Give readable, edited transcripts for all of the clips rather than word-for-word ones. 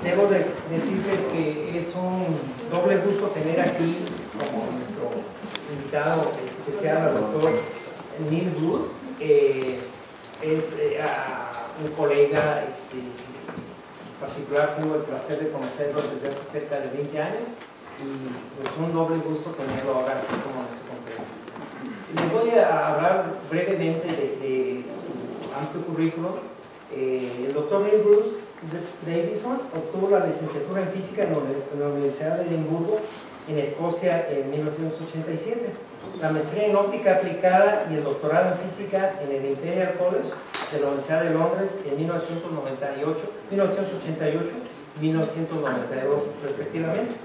debo de decirles que es un doble gusto tener aquí como nuestro invitado especial al doctor Neil Bruce. Es un colega, en particular tuve el placer de conocerlo desde hace cerca de 20 años y es un doble gusto tenerlo ahora aquí como nuestro conferencista. Les voy a hablar brevemente de su amplio currículum. El doctor Neil Bruce Davison obtuvo la licenciatura en física en la Universidad de Edimburgo, en Escocia, en 1987, la maestría en óptica aplicada y el doctorado en física en el Imperial College de la Universidad de Londres en 1988 y 1992 respectivamente.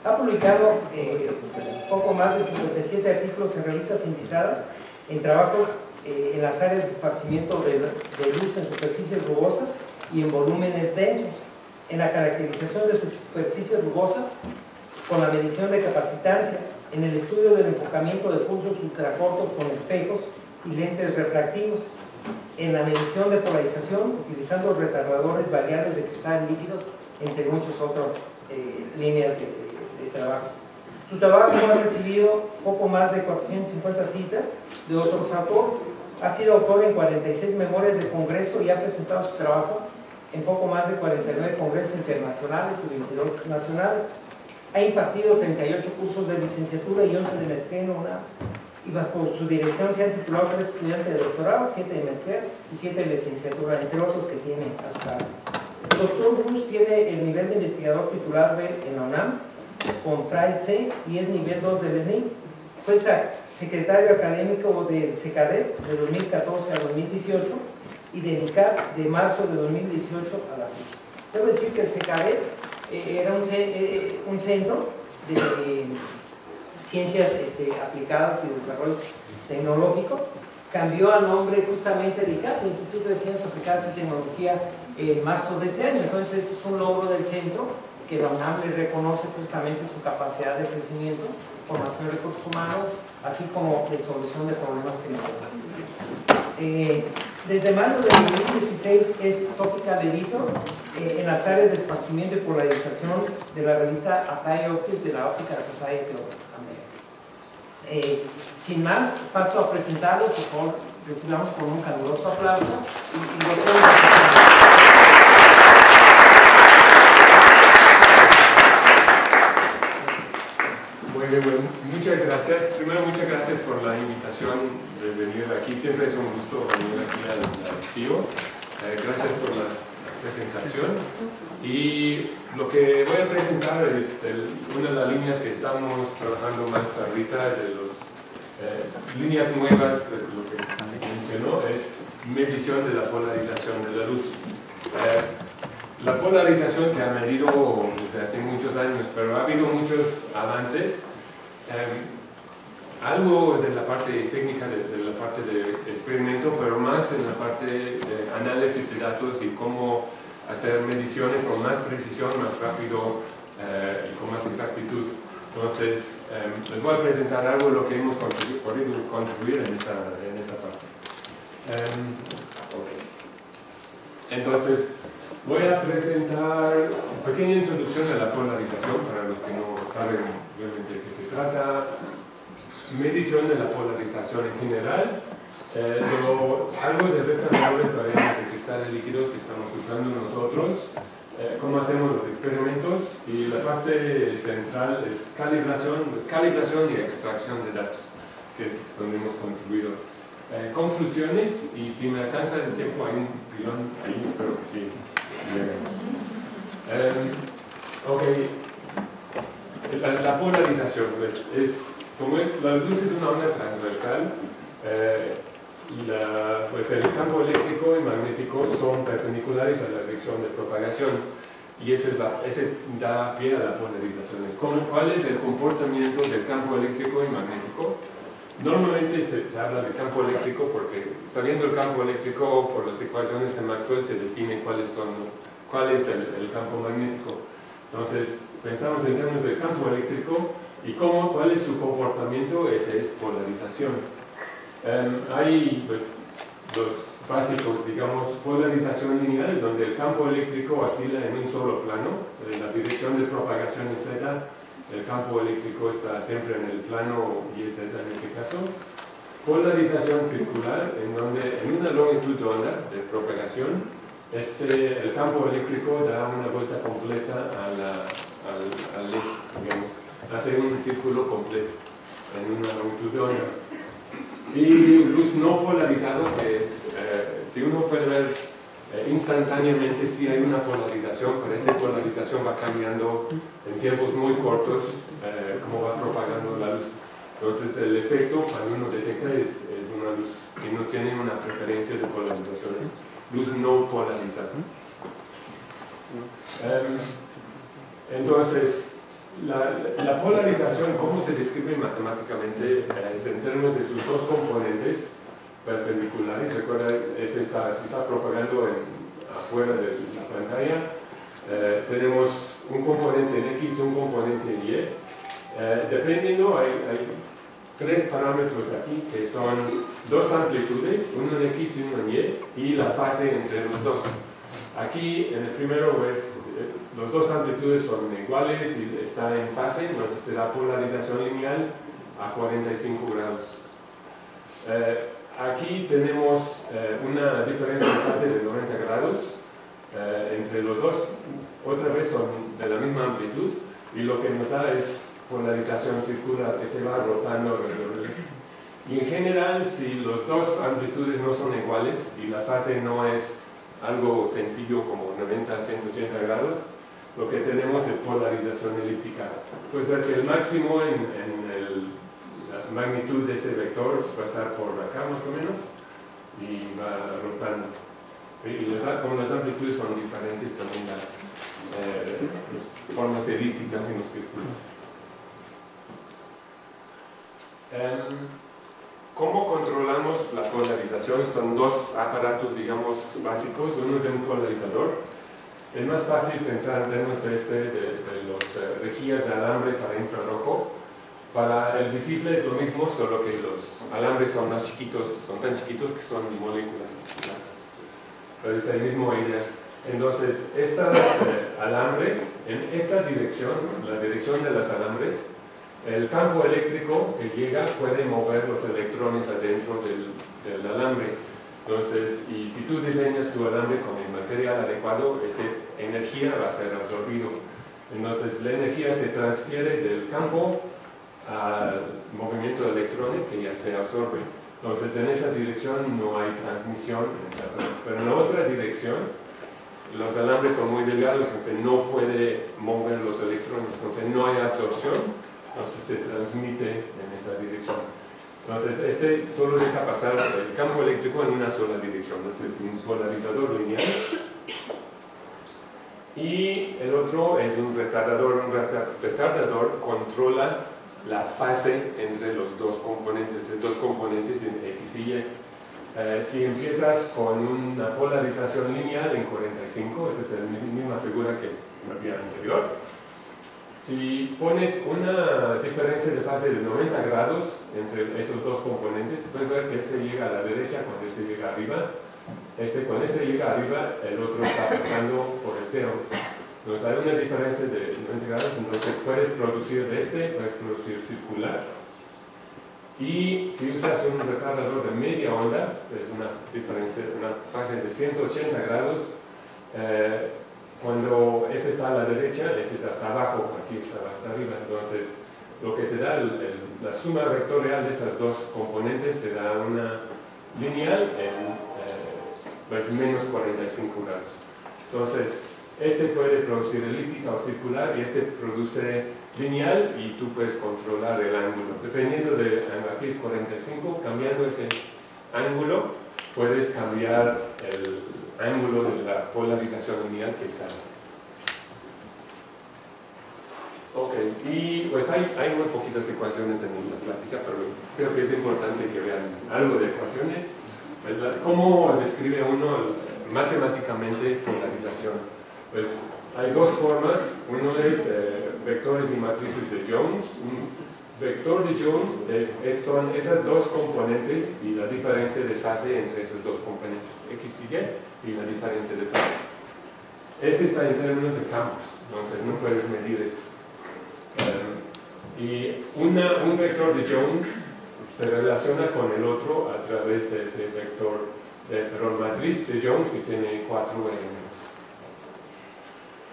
Ha publicado poco más de 57 artículos en revistas indizadas, en trabajos en las áreas de esparcimiento de luz en superficies rugosas y en volúmenes densos, en la caracterización de superficies rugosas con la medición de capacitancia, en el estudio del enfocamiento de pulsos ultracortos con espejos y lentes refractivos, en la medición de polarización utilizando retardadores variables de cristal líquidos, entre muchas otras líneas de trabajo. Su trabajo ha recibido poco más de 450 citas de otros autores. Ha sido autor en 46 memorias de congreso y ha presentado su trabajo en poco más de 49 congresos internacionales y 22 nacionales. Ha impartido 38 cursos de licenciatura y 11 de maestría en UNAM, y bajo su dirección se han titulado 3 estudiantes de doctorado, 7 de maestría y 7 de licenciatura, entre otros que tiene a su cargo. El doctor Bruce tiene el nivel de investigador titular B en la UNAM, con TRAE C, y es nivel 2 del SNI. Fue secretario académico del CECADET de 2014 a 2018 y del ICAP de marzo de 2018 a la fecha. Debo decir que el CECADET era un centro de ciencias aplicadas y desarrollo tecnológico. Cambió al nombre justamente de ICAP, Instituto de Ciencias Aplicadas y Tecnología, en marzo de este año. Entonces es un logro del centro que la UNAM le reconoce justamente su capacidad de crecimiento, formación de recursos humanos, así como de solución de problemas tecnológicos. Desde mayo de 2016 es Topical Editor en las áreas de esparcimiento y polarización de la revista Applied Optics de la Optical Society of America. Sin más, paso a presentarlo. Por favor, recibamos con un caluroso aplauso y Bueno, muchas gracias. Primero, muchas gracias por la invitación de venir aquí. Siempre es un gusto venir aquí al CIO. Gracias por la presentación. Y lo que voy a presentar es una de las líneas que estamos trabajando más ahorita, de las líneas nuevas de lo que mencionó, es medición de la polarización de la luz. La polarización se ha medido desde hace muchos años, pero ha habido muchos avances. Algo de la parte técnica, de la parte de experimento, pero más en la parte de análisis de datos y cómo hacer mediciones con más precisión, más rápido y con más exactitud. Entonces, les voy a presentar algo de lo que hemos podido contribuir en esa parte. Entonces, voy a presentar una pequeña introducción a la polarización para los que no saben realmente de qué se trata. Medición de la polarización en general, algo de retardadores variables de cristales líquidos que estamos usando nosotros, cómo hacemos los experimentos, y la parte central es calibración y extracción de datos, que es donde hemos contribuido. Conclusiones, y si me alcanza el tiempo, hay un pilón ahí, espero que sí. La polarización como la luz es una onda transversal, el campo eléctrico y magnético son perpendiculares a la dirección de propagación, y ese da pie a la polarización. ¿Cuál es el comportamiento del campo eléctrico y magnético? Normalmente se habla de campo eléctrico porque, sabiendo el campo eléctrico, por las ecuaciones de Maxwell se define cuál es el campo magnético. Entonces, pensamos en términos del campo eléctrico y cuál es su comportamiento. Esa es polarización. Hay básicos, digamos, polarización lineal, donde el campo eléctrico oscila en un solo plano, la dirección de propagación es Z, el campo eléctrico está siempre en el plano y es Z en ese caso. Polarización circular, en donde en una longitud de onda de propagación, el campo eléctrico da una vuelta completa al eje, digamos, hace un círculo completo en una longitud de onda. Y luz no polarizado, que es, si uno puede ver instantáneamente si hay una polarización, pero esta polarización va cambiando en tiempos muy cortos, como va propagando la luz. Entonces el efecto cuando uno detecta es una luz que no tiene una preferencia de polarizaciones, luz no polarizada. Entonces, la polarización, ¿cómo se describe matemáticamente? Es en términos de sus dos componentes perpendiculares. Recuerda, se está propagando afuera de la pantalla. Tenemos un componente en X, un componente en Y. Dependiendo, hay tres parámetros aquí, que son dos amplitudes, uno en X y uno en Y la fase entre los dos. Aquí, en el primero, los dos amplitudes son iguales y está en fase, entonces te da polarización lineal a 45 grados. Aquí tenemos una diferencia de fase de 90 grados entre los dos, otra vez son de la misma amplitud, y lo que nos da es polarización circular que se va rotando alrededor del eje. Y en general, si los dos amplitudes no son iguales y la fase no es algo sencillo como 90 a 180 grados, lo que tenemos es polarización elíptica. Puedes ver que el máximo en la magnitud de ese vector va a estar por acá más o menos y va rotando. Y como las amplitudes son diferentes, también las formas elípticas en los círculos. ¿Cómo controlamos la polarización? Son dos aparatos, digamos, básicos. Uno es un polarizador. Es más fácil pensar en términos de las rejillas de alambre para infrarrojo. Para el visible es lo mismo, solo que los alambres son más chiquitos, son tan chiquitos que son moléculas blancas. Pero es el mismo idea. Entonces, estos alambres, en esta dirección, la dirección de los alambres, el campo eléctrico que llega puede mover los electrones adentro del alambre. Entonces, y si tú diseñas tu alambre con el material adecuado, esa energía va a ser absorbida. Entonces, la energía se transfiere del campo al movimiento de electrones que ya se absorbe. Entonces, en esa dirección no hay transmisión, pero en la otra dirección, los alambres son muy delgados, entonces no puede mover los electrones, entonces no hay absorción. Entonces se transmite en esa dirección. Entonces solo deja pasar el campo eléctrico en una sola dirección. Entonces es un polarizador lineal. Y el otro es un retardador. Un retardador controla la fase entre los dos componentes en X y Y. Si empiezas con una polarización lineal en 45, esta es la misma figura que había anterior. Si pones una diferencia de fase de 90 grados entre esos dos componentes, puedes ver que este llega a la derecha cuando este llega arriba. Cuando este llega arriba, el otro está pasando por el cero. Entonces hay una diferencia de 90 grados, entonces puedes producir puedes producir circular. Y si usas un retardador de media onda, es una fase de 180 grados, cuando este está a la derecha, este está hasta abajo, aquí está hasta arriba. Entonces, lo que te da la suma vectorial de esas dos componentes te da una lineal en menos 45 grados. Entonces, este puede producir elíptica o circular y este produce lineal y tú puedes controlar el ángulo. Dependiendo de, aquí es 45, cambiando ese ángulo, puedes cambiar el ángulo de la polarización lineal que sale. Ok, y pues hay muy poquitas ecuaciones en la plática, pero creo que es importante que vean algo de ecuaciones. ¿Cómo describe uno matemáticamente polarización? Pues hay dos formas. Uno es vectores y matrices de Jones. vector de Jones son esas dos componentes y la diferencia de fase entre esos dos componentes, X y Y, y la diferencia de fase. Ese está en términos de campos, entonces no puedes medir esto. Y un vector de Jones se relaciona con el otro a través de ese vector, perdón, matriz de Jones que tiene 4 elementos.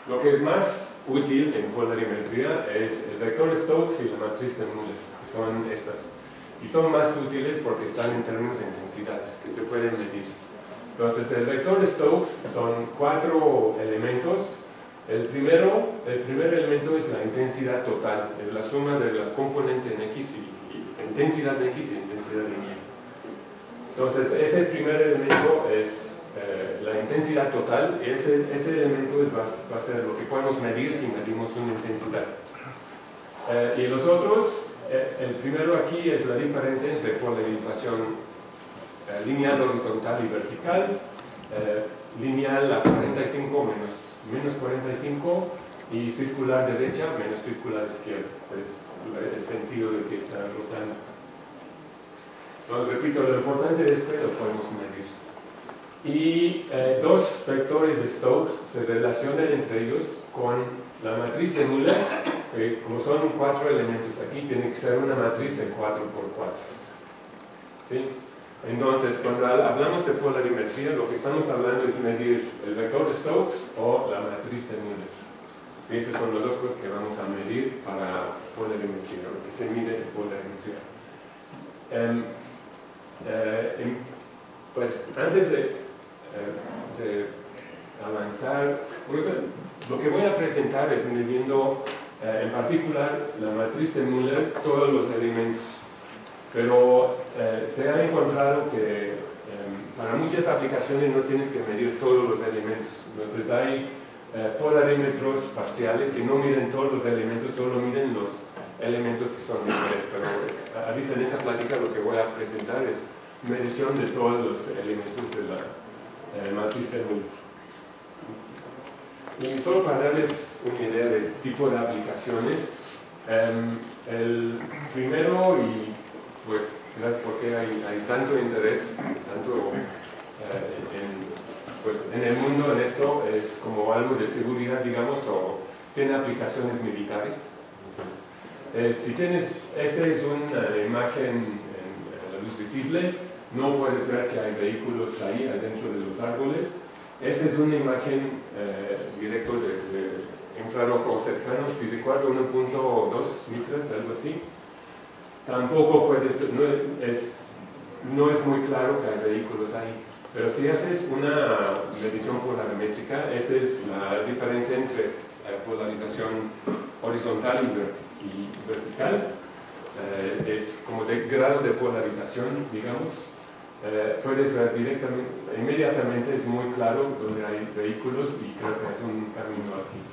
Lo que es más útil en polarimetría es el vector Stokes y la matriz de Müller, que son estas. Y son más útiles porque están en términos de intensidades, que se pueden medir. Entonces, el vector Stokes son 4 elementos. El primer elemento es la intensidad total, es la suma de la componente en X y intensidad en X y intensidad en Y. Entonces, ese primer elemento es la intensidad total. Ese elemento va a ser lo que podemos medir si medimos una intensidad. Y los otros, el primero aquí es la diferencia entre polarización lineal, horizontal y vertical, lineal a 45 menos 45 y circular derecha menos circular izquierda. Es el sentido de que está rotando. Entonces, repito, lo importante de esto lo podemos medir. Y dos vectores de Stokes se relacionan entre ellos con la matriz de Müller, como son 4 elementos aquí, tiene que ser una matriz de 4×4. ¿Sí? Entonces, cuando hablamos de polarimetría, lo que estamos hablando es medir el vector de Stokes o la matriz de Müller. ¿Sí? Esas son las dos cosas que vamos a medir para polarimetría, lo que se mide en polarimetría. Pues antes de avanzar, lo que voy a presentar es midiendo en particular la matriz de Müller, todos los elementos. Pero se ha encontrado que para muchas aplicaciones no tienes que medir todos los elementos. Entonces hay polarímetros parciales que no miden todos los elementos, solo miden los elementos que son de interés. Pero ahorita en esa plática lo que voy a presentar es medición de todos los elementos de la matriz de Müller. Y solo para darles una idea del tipo de aplicaciones, el primero, y pues porque hay tanto interés, tanto en el mundo en esto, es como algo de seguridad, digamos, o tiene aplicaciones militares. Entonces, si tienes, esta es una imagen en la luz visible, no puedes ver que hay vehículos ahí adentro de los árboles. Esta es una imagen directo de infrarrojo cercano, si recuerdo 1.2 micras, algo así. Tampoco puedes, no es muy claro que hay vehículos ahí. Pero si haces una medición polarimétrica, esa es la diferencia entre polarización horizontal y vertical. Es como de grado de polarización, digamos. Puedes ver directamente, inmediatamente es muy claro donde hay vehículos y creo que es un camino aquí.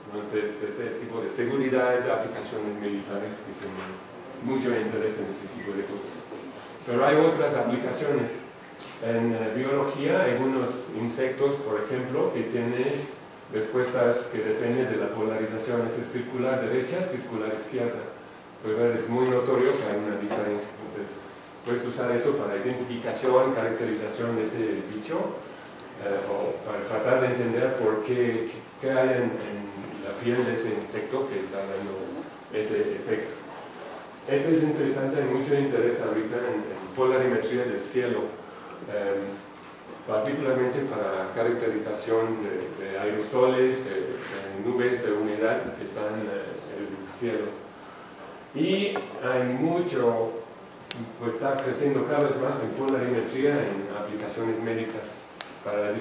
Entonces, ese tipo de seguridad de aplicaciones militares que tienen mucho interés en ese tipo de cosas. Pero hay otras aplicaciones. En biología hay algunos insectos, por ejemplo, que tienen respuestas que dependen de la polarización. Es circular derecha, circular izquierda. Puedes ver, es muy notorio que hay una diferencia. Entonces, puedes usar eso para identificación, caracterización de ese bicho, o para tratar de entender por qué hay en la piel de ese insecto que está dando ese efecto. Este es interesante, hay mucho interés ahorita en polarimetría del cielo, particularmente para caracterización de aerosoles, de nubes de humedad que están en el cielo. Y hay mucho, pues está creciendo cada vez más en polarimetría en aplicaciones médicas para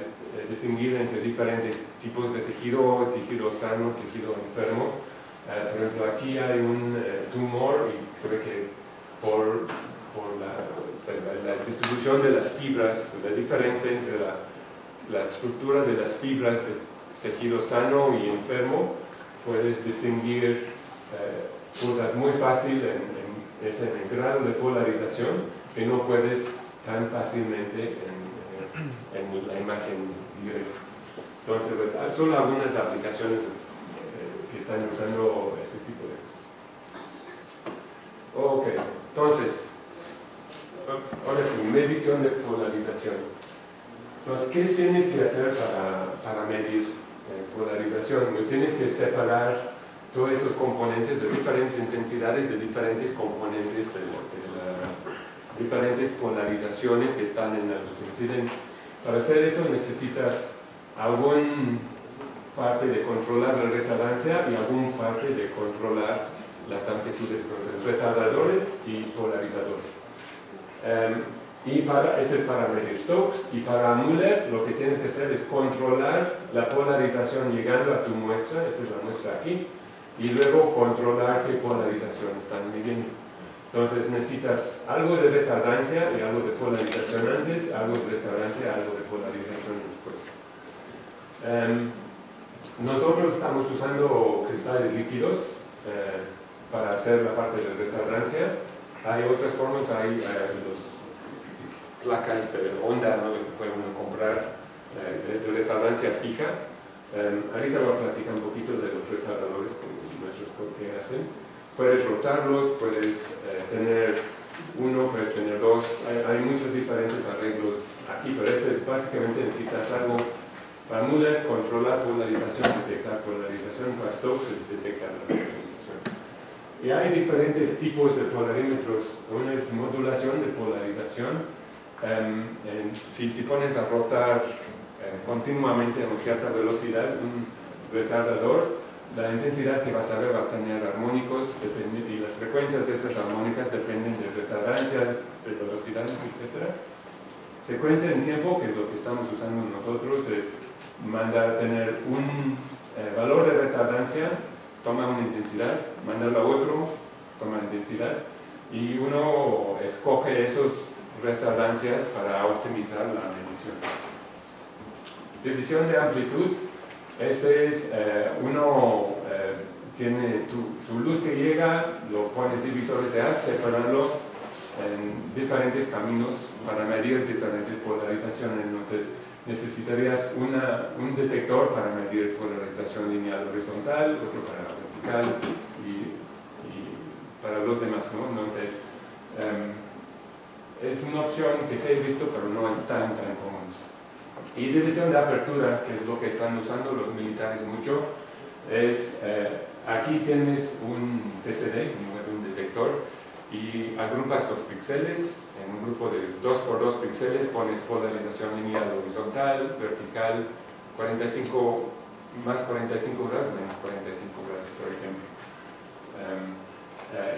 distinguir entre diferentes tipos de tejido, tejido sano, tejido enfermo. Por ejemplo, aquí hay un tumor y se ve que por la distribución de las fibras, la diferencia entre la estructura de las fibras de tejido sano y enfermo, puedes distinguir cosas muy fácil en el grado de polarización que no puedes tan fácilmente en la imagen directa. Entonces, pues, son algunas aplicaciones que están usando ese tipo de cosas. medición de polarización. Entonces, ¿qué tienes que hacer para medir polarización? Pues tienes que separar todos esos componentes de diferentes intensidades, de diferentes componentes, de diferentes polarizaciones que están en la luz. Para hacer eso necesitas alguna parte de controlar la retardancia y alguna parte de controlar las amplitudes, entonces retardadores y polarizadores. Ese es para medir Stokes, y para Müller lo que tienes que hacer es controlar la polarización llegando a tu muestra, esa es la muestra aquí, y luego controlar qué polarización están midiendo. Entonces necesitas algo de retardancia y algo de polarización antes, algo de retardancia, algo de polarización después. Nosotros estamos usando cristales líquidos para hacer la parte de retardancia. Hay otras formas, hay los placas de onda, ¿no?, que pueden comprar de retardancia fija. Ahorita voy a platicar un poquito de los retardadores que hacen. Puedes rotarlos, puedes tener uno, puedes tener dos, hay muchos diferentes arreglos aquí, pero ese es básicamente necesitas algo para Müller, controlar polarización, detectar polarización, para Stokes es detectar la polarización. Y hay diferentes tipos de polarímetros. Uno es modulación de polarización. Si pones a rotar continuamente a una cierta velocidad un retardador, la intensidad que vas a ver va a tener armónicos y las frecuencias de esas armónicas dependen de retardancias, de velocidades, etc. Secuencia en tiempo, que es lo que estamos usando nosotros, es tener un valor de retardancia, toma una intensidad, mandarlo a otro, toma intensidad, y uno escoge esos retardancias para optimizar la medición. División de amplitud. Este es, tiene su luz que llega, lo pones divisores de haz, separarlo en diferentes caminos para medir diferentes polarizaciones. Entonces necesitarías un detector para medir polarización lineal horizontal, otro para vertical y para los demás, ¿no? Entonces es una opción que se ha visto, pero no es tan común. Y división de apertura, que es lo que están usando los militares mucho, es aquí tienes un CCD, un detector, y agrupas los píxeles. En un grupo de 2x2 píxeles pones polarización lineal horizontal, vertical, 45, más 45 grados, menos 45 grados, por ejemplo.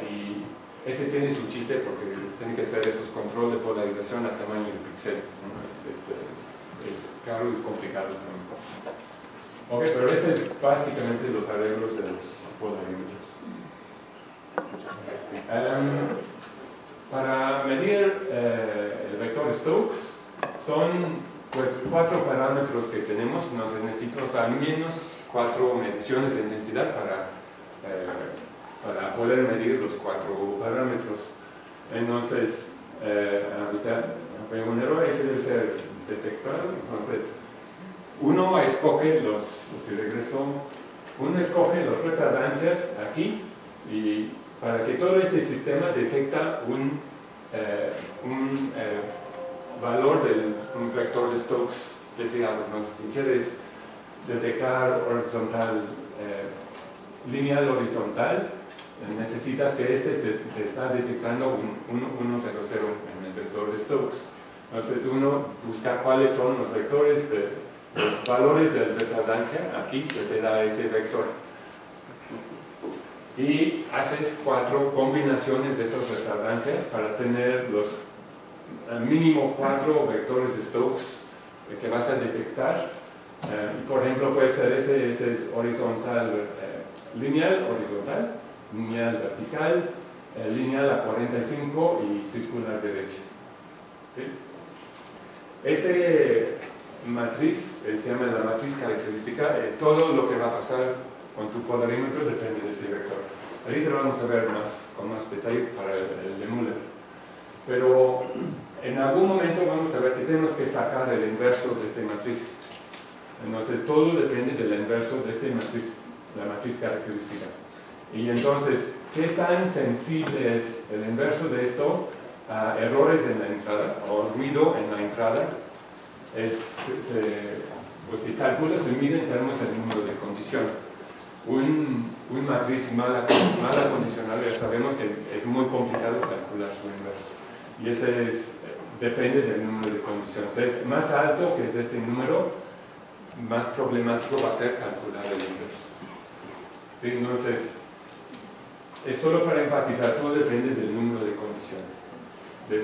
Y ese tiene su chiste porque tiene que hacer esos control de polarización a tamaño del píxel, ¿no? Es caro y es complicado también. Ok, pero ese es básicamente los arreglos de los polarímetros. Para medir el vector Stokes son pues 4 parámetros que tenemos. Nos necesitamos al menos 4 mediciones de intensidad para poder medir los 4 parámetros. Entonces, ahorita hay un error, ese debe ser detectado. Entonces, uno escoge los retardancias aquí, y para que todo este sistema detecta un valor del vector de Stokes deseado. Entonces, si quieres detectar horizontal, lineal horizontal, necesitas que te está detectando un 1, 0, 0 en el vector de Stokes. Entonces uno busca cuáles son los vectores los valores de retardancia aquí que te da ese vector, y haces 4 combinaciones de esas retardancias para tener los mínimo 4 vectores de Stokes que vas a detectar. Por ejemplo, puede ser ese es horizontal, lineal horizontal, lineal vertical, lineal a 45 y circular derecha. ¿Sí? Este matriz se llama la matriz característica. Todo lo que va a pasar con tu polarímetro depende de ese vector. Ahorita lo vamos a ver con más detalle para el de Müller. Pero en algún momento vamos a ver que tenemos que sacar el inverso de esta matriz. Entonces todo depende del inverso de esta matriz, la matriz característica. Y entonces, ¿qué tan sensible es el inverso de esto errores en la entrada o ruido en la entrada, pues se calcula, se mide en términos del número de condición. Un matriz mal condicional, ya sabemos que es muy complicado calcular su inverso. Y ese depende del número de condiciones. Es más alto que es este número, más problemático va a ser calcular el inverso. ¿Sí? Entonces, es solo para enfatizar, todo depende del número de condiciones. De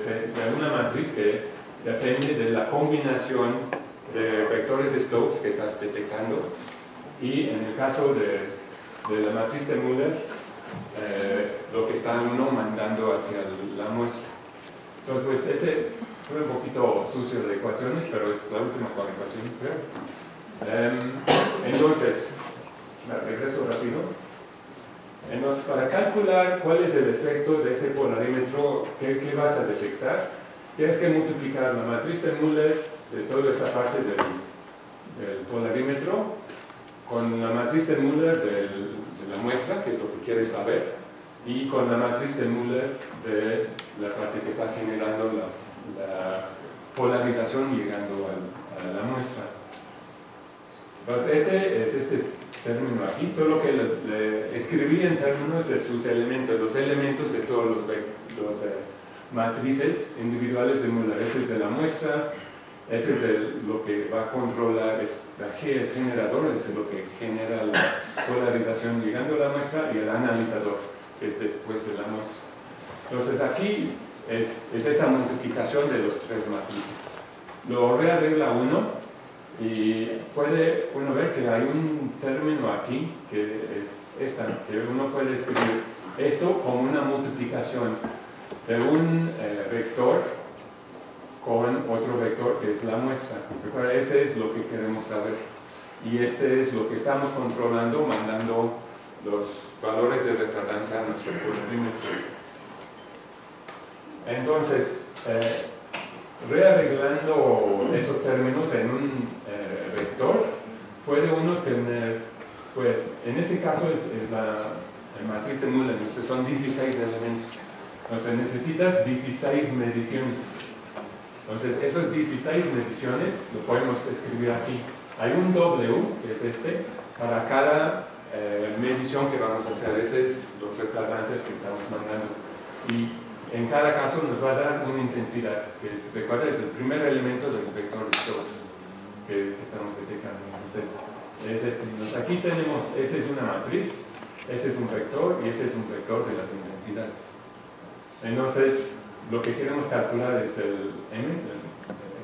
una matriz que depende de la combinación de vectores de Stokes que estás detectando, y en el caso de la matriz de Müller, lo que está uno mandando hacia la muestra. Entonces, pues ese fue un poquito sucio de ecuaciones, pero es la última con ecuaciones, creo. Entonces, regreso rápido. Entonces, para calcular cuál es el efecto de ese polarímetro, ¿qué vas a detectar? Tienes que multiplicar la matriz de Müller de toda esa parte del polarímetro con la matriz de Müller de la muestra, que es lo que quieres saber, y con la matriz de Müller de la parte que está generando la polarización llegando a la muestra. Entonces, este término aquí, solo que le escribí en términos de sus elementos, los elementos de todos los matrices individuales de Müller. Ese es de la muestra, ese es de lo que va a controlar, la G es generador, ese es lo que genera la polarización llegando a la muestra, y el analizador, que es después de la muestra. Entonces aquí es esa multiplicación de los tres matrices. Lo rearregla uno, y puede uno ver que hay un término aquí, que es esta, que uno puede escribir esto como una multiplicación de un vector con otro vector que es la muestra. Recuerda, ese es lo que queremos saber. Y este es lo que estamos controlando, mandando los valores de retardancia a nuestro polarímetro. Entonces, rearreglando esos términos en un vector, puede uno tener, pues, en ese caso es la matriz de Müller, entonces son 16 elementos. Entonces necesitas 16 mediciones. Entonces esos 16 mediciones lo podemos escribir aquí. Hay un W, que es este, para cada medición que vamos a hacer. Ese es los retardancias que estamos mandando. Y en cada caso nos va a dar una intensidad, que es, recuerda, es el primer elemento del vector de Stokes que estamos detectando. Entonces, es este. Entonces, aquí tenemos, esa es una matriz, ese es un vector y ese es un vector de las intensidades. Entonces, lo que queremos calcular es el M,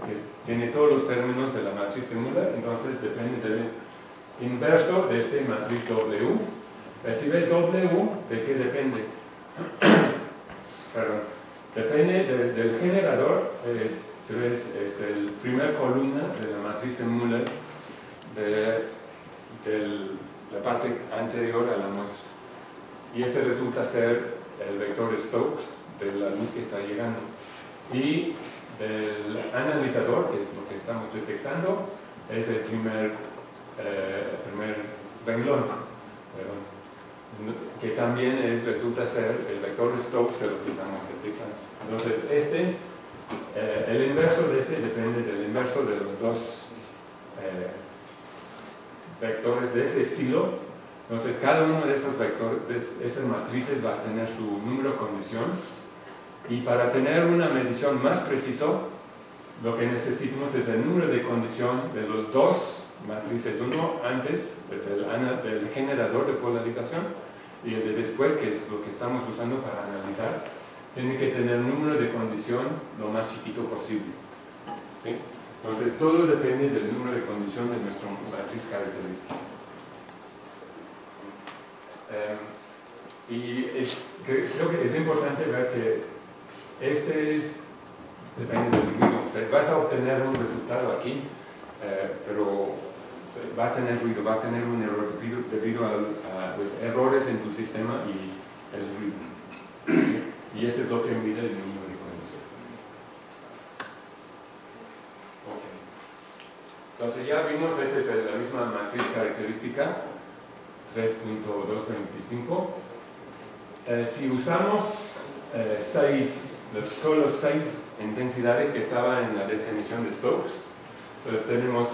que tiene todos los términos de la matriz de Müller. Entonces, depende del inverso de este matriz W. Recibe W, ¿de qué depende? Perdón. Depende del generador, es el primer columna de la matriz de Müller de la parte anterior a la muestra. Y ese resulta ser el vector Stokes de la luz que está llegando. Y del analizador, que es lo que estamos detectando, es el primer renglón, que también resulta ser el vector Stokes de lo que estamos detectando. Entonces, el inverso de este depende del inverso de los dos vectores de ese estilo. Entonces, cada uno de esos vectores, de esas matrices, va a tener su número de condición. Y para tener una medición más preciso, lo que necesitamos es el número de condición de los dos matrices. Uno antes del generador de polarización y el de después, que es lo que estamos usando para analizar. Tiene que tener un número de condición lo más chiquito posible. ¿Sí? Entonces, todo depende del número de condición de nuestra matriz característica. Creo que es importante ver que depende del ruido. O sea, vas a obtener un resultado aquí, pero va a tener ruido, va a tener un error debido a pues, errores en tu sistema y el ruido. Y ese es lo que mide el número de condición. Okay. Entonces ya vimos, esa es la misma matriz característica, 3.225. Si usamos 6 todos los 6 intensidades que estaban en la definición de Stokes. Entonces tenemos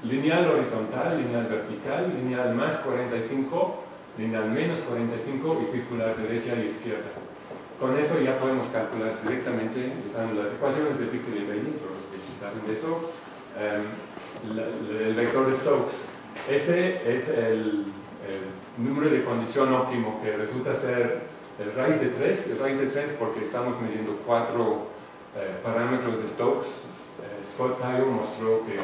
lineal horizontal, lineal vertical, lineal más 45, lineal menos 45 y circular derecha y izquierda. Con eso ya podemos calcular directamente, usando las ecuaciones de Pickley-Bailey, por los que saben de eso, el vector de Stokes. Ese es el número de condición óptimo, que resulta ser el raíz de 3. El raíz de 3 porque estamos midiendo 4 parámetros de Stokes. Scott Taylor mostró que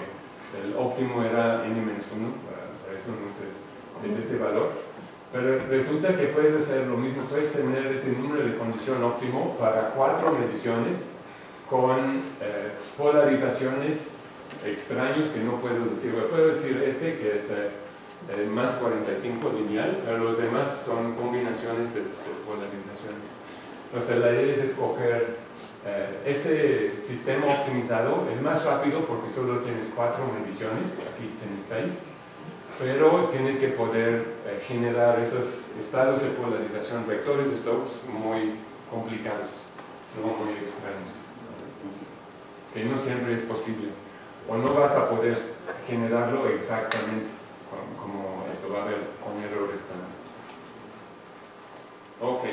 el óptimo era n-1, para eso entonces es este valor. Pero resulta que puedes hacer lo mismo, puedes tener ese número de condición óptimo para 4 mediciones con polarizaciones extraños que no puedo decir. Puedo decir este que es más 45 lineal, pero los demás son combinaciones de polarizaciones. Entonces la idea es escoger este sistema optimizado. Es más rápido porque solo tienes 4 mediciones, aquí tienes 6, pero tienes que poder generar estos estados de polarización, vectores de Stokes muy complicados, no muy extraños, que no siempre es posible, o no vas a poder generarlo exactamente como esto, va a haber con errores también. Ok,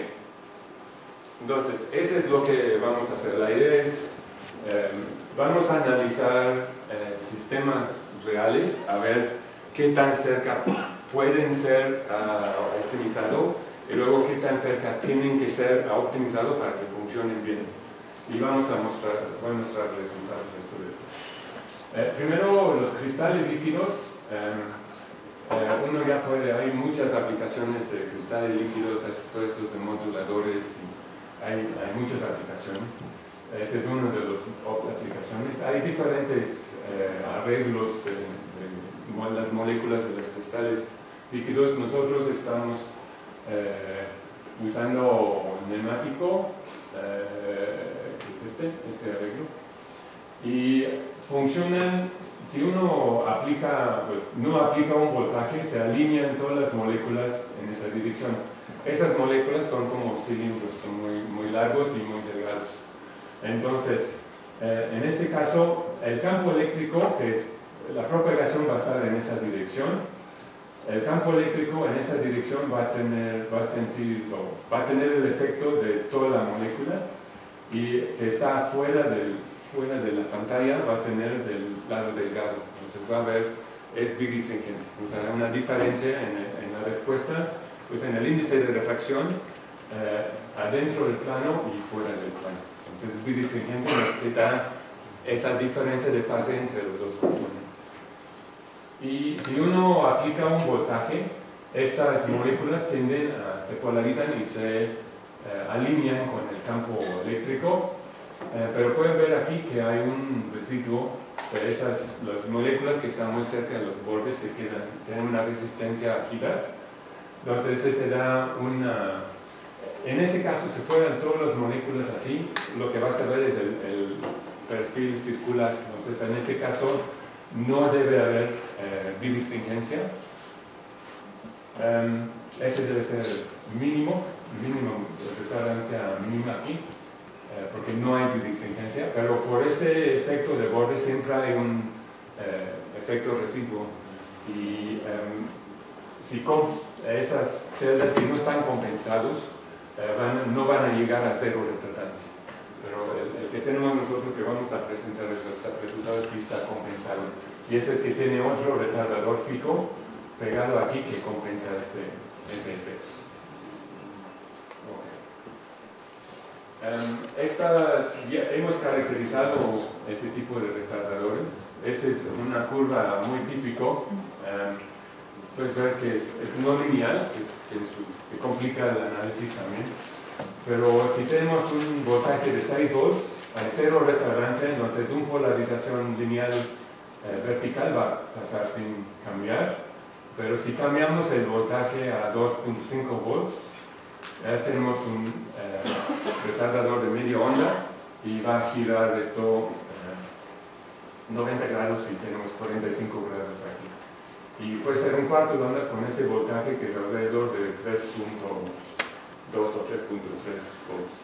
entonces eso es lo que vamos a hacer. La idea es vamos a analizar sistemas reales, a ver qué tan cerca pueden ser optimizados y luego qué tan cerca tienen que ser optimizados para que funcionen bien. Y voy a mostrar resultados de esto. Primero, los cristales líquidos. Uno ya puede, hay muchas aplicaciones de cristales líquidos, todos estos de moduladores, y hay muchas aplicaciones. Ese es uno de las aplicaciones. Hay diferentes arreglos de las moléculas de los cristales líquidos. Nosotros estamos usando neumático, que es este arreglo, y funcionan. Si uno aplica, pues no aplica un voltaje, se alinean todas las moléculas en esa dirección. Esas moléculas son como cilindros, son muy largos y muy delgados. Entonces, en este caso, el campo eléctrico, que es la propagación, va a estar en esa dirección. El campo eléctrico en esa dirección va a tener el efecto de toda la molécula, y que está fuera de la pantalla va a tener del lado delgado. Entonces va a haber, es birefringente. O sea, una diferencia en la respuesta, pues en el índice de refracción adentro del plano y fuera del plano. Entonces birefringente nos da esa diferencia de fase entre los dos componentes. Y si uno aplica un voltaje, estas moléculas se polarizan y se alinean con el campo eléctrico. Pero pueden ver aquí que hay un residuo de las moléculas que están muy cerca de los bordes, tienen una resistencia a girar. Entonces se te da en ese caso, si fueran todas las moléculas así, lo que vas a ver es el perfil circular. Entonces en este caso no debe haber birefringencia. Ese debe ser mínimo retardancia mínima aquí, porque no hay birefringencia, pero por este efecto de borde siempre hay un efecto residuo. Y si esas celdas, si no están compensados, no van a llegar a cero retardancia. Pero el que tenemos nosotros, que vamos a presentar resultados, sí está compensado. Y ese es que tiene otro retardador fijo pegado aquí que compensa ese efecto. Hemos caracterizado ese tipo de retardadores. Esa es una curva muy típico. Puedes ver que es no lineal, que complica el análisis también. Pero si tenemos un voltaje de 6 volts, hay cero retardancia, entonces una polarización lineal vertical va a pasar sin cambiar. Pero si cambiamos el voltaje a 2.5 volts, ya tenemos un retardador de media onda y va a girar esto 90 grados y tenemos 45 grados aquí. Y puede ser un cuarto de onda con ese voltaje que es alrededor de 3.2 o 3.3 volts.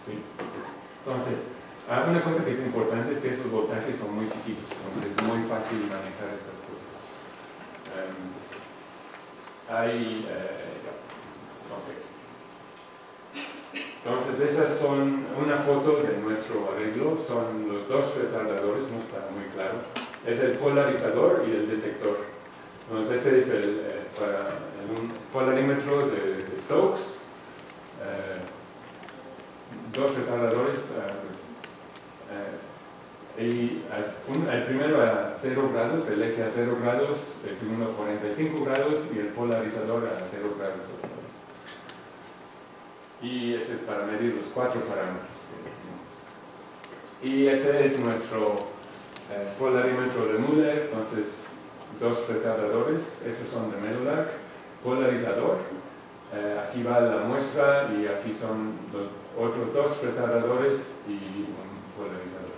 ¿Sí? Entonces, una cosa que es importante es que esos voltajes son muy chiquitos, entonces es muy fácil manejar estas cosas. Entonces, esas son una foto de nuestro arreglo, son los dos retardadores, no está muy claro. Es el polarizador y el detector. Entonces, ese es para un polarímetro de Stokes. Dos retardadores, y el primero a 0 grados, el eje a 0 grados, el segundo a 45 grados y el polarizador a 0 grados. Y ese es para medir los 4 parámetros. Y ese es nuestro polarímetro de Müller, entonces dos retardadores, esos son de Medolark, polarizador, aquí va la muestra y aquí son los otros dos retardadores y un polarizador.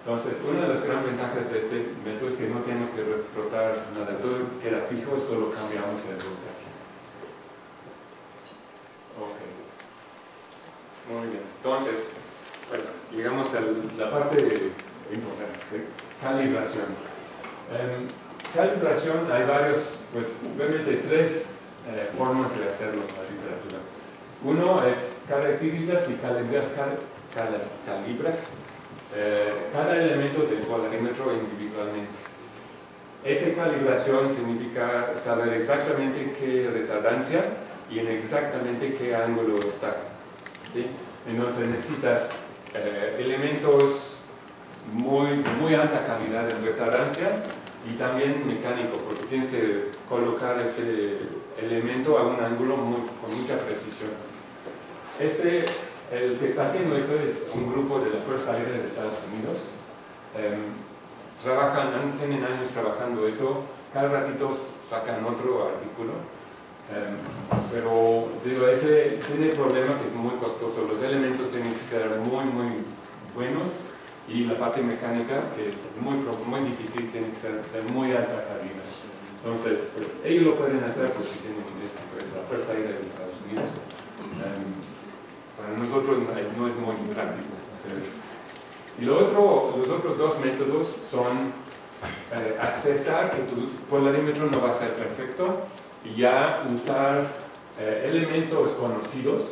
Entonces, una de las grandes ventajas de este método es que no tenemos que rotar nada, todo queda fijo, solo cambiamos el voltaje. Ok. Muy bien. Entonces, pues, llegamos a la parte importante, ¿sí? Calibración. Calibración, hay varios, pues, realmente tres formas de hacerlo en la literatura. Uno es caracterizas y calibras cada elemento del polarímetro individualmente. Esa calibración significa saber exactamente qué retardancia y en exactamente qué ángulo está, ¿sí? Entonces necesitas elementos muy alta calidad de retardancia y también mecánico, porque tienes que colocar este elemento a un ángulo con mucha precisión. El que está haciendo esto es un grupo de la Fuerza Aérea de Estados Unidos. Tienen años trabajando eso, cada ratito sacan otro artículo. Pero digo, ese tiene el problema que es muy costoso. Los elementos tienen que ser muy buenos y la parte mecánica, que es muy difícil, tiene que ser de muy alta calidad. Entonces, pues, ellos lo pueden hacer porque tienen la Fuerza Aérea de Estados Unidos. Para nosotros no es muy práctico hacer eso. Y los otros dos métodos son aceptar que tu polarímetro no va a ser perfecto y ya usar elementos conocidos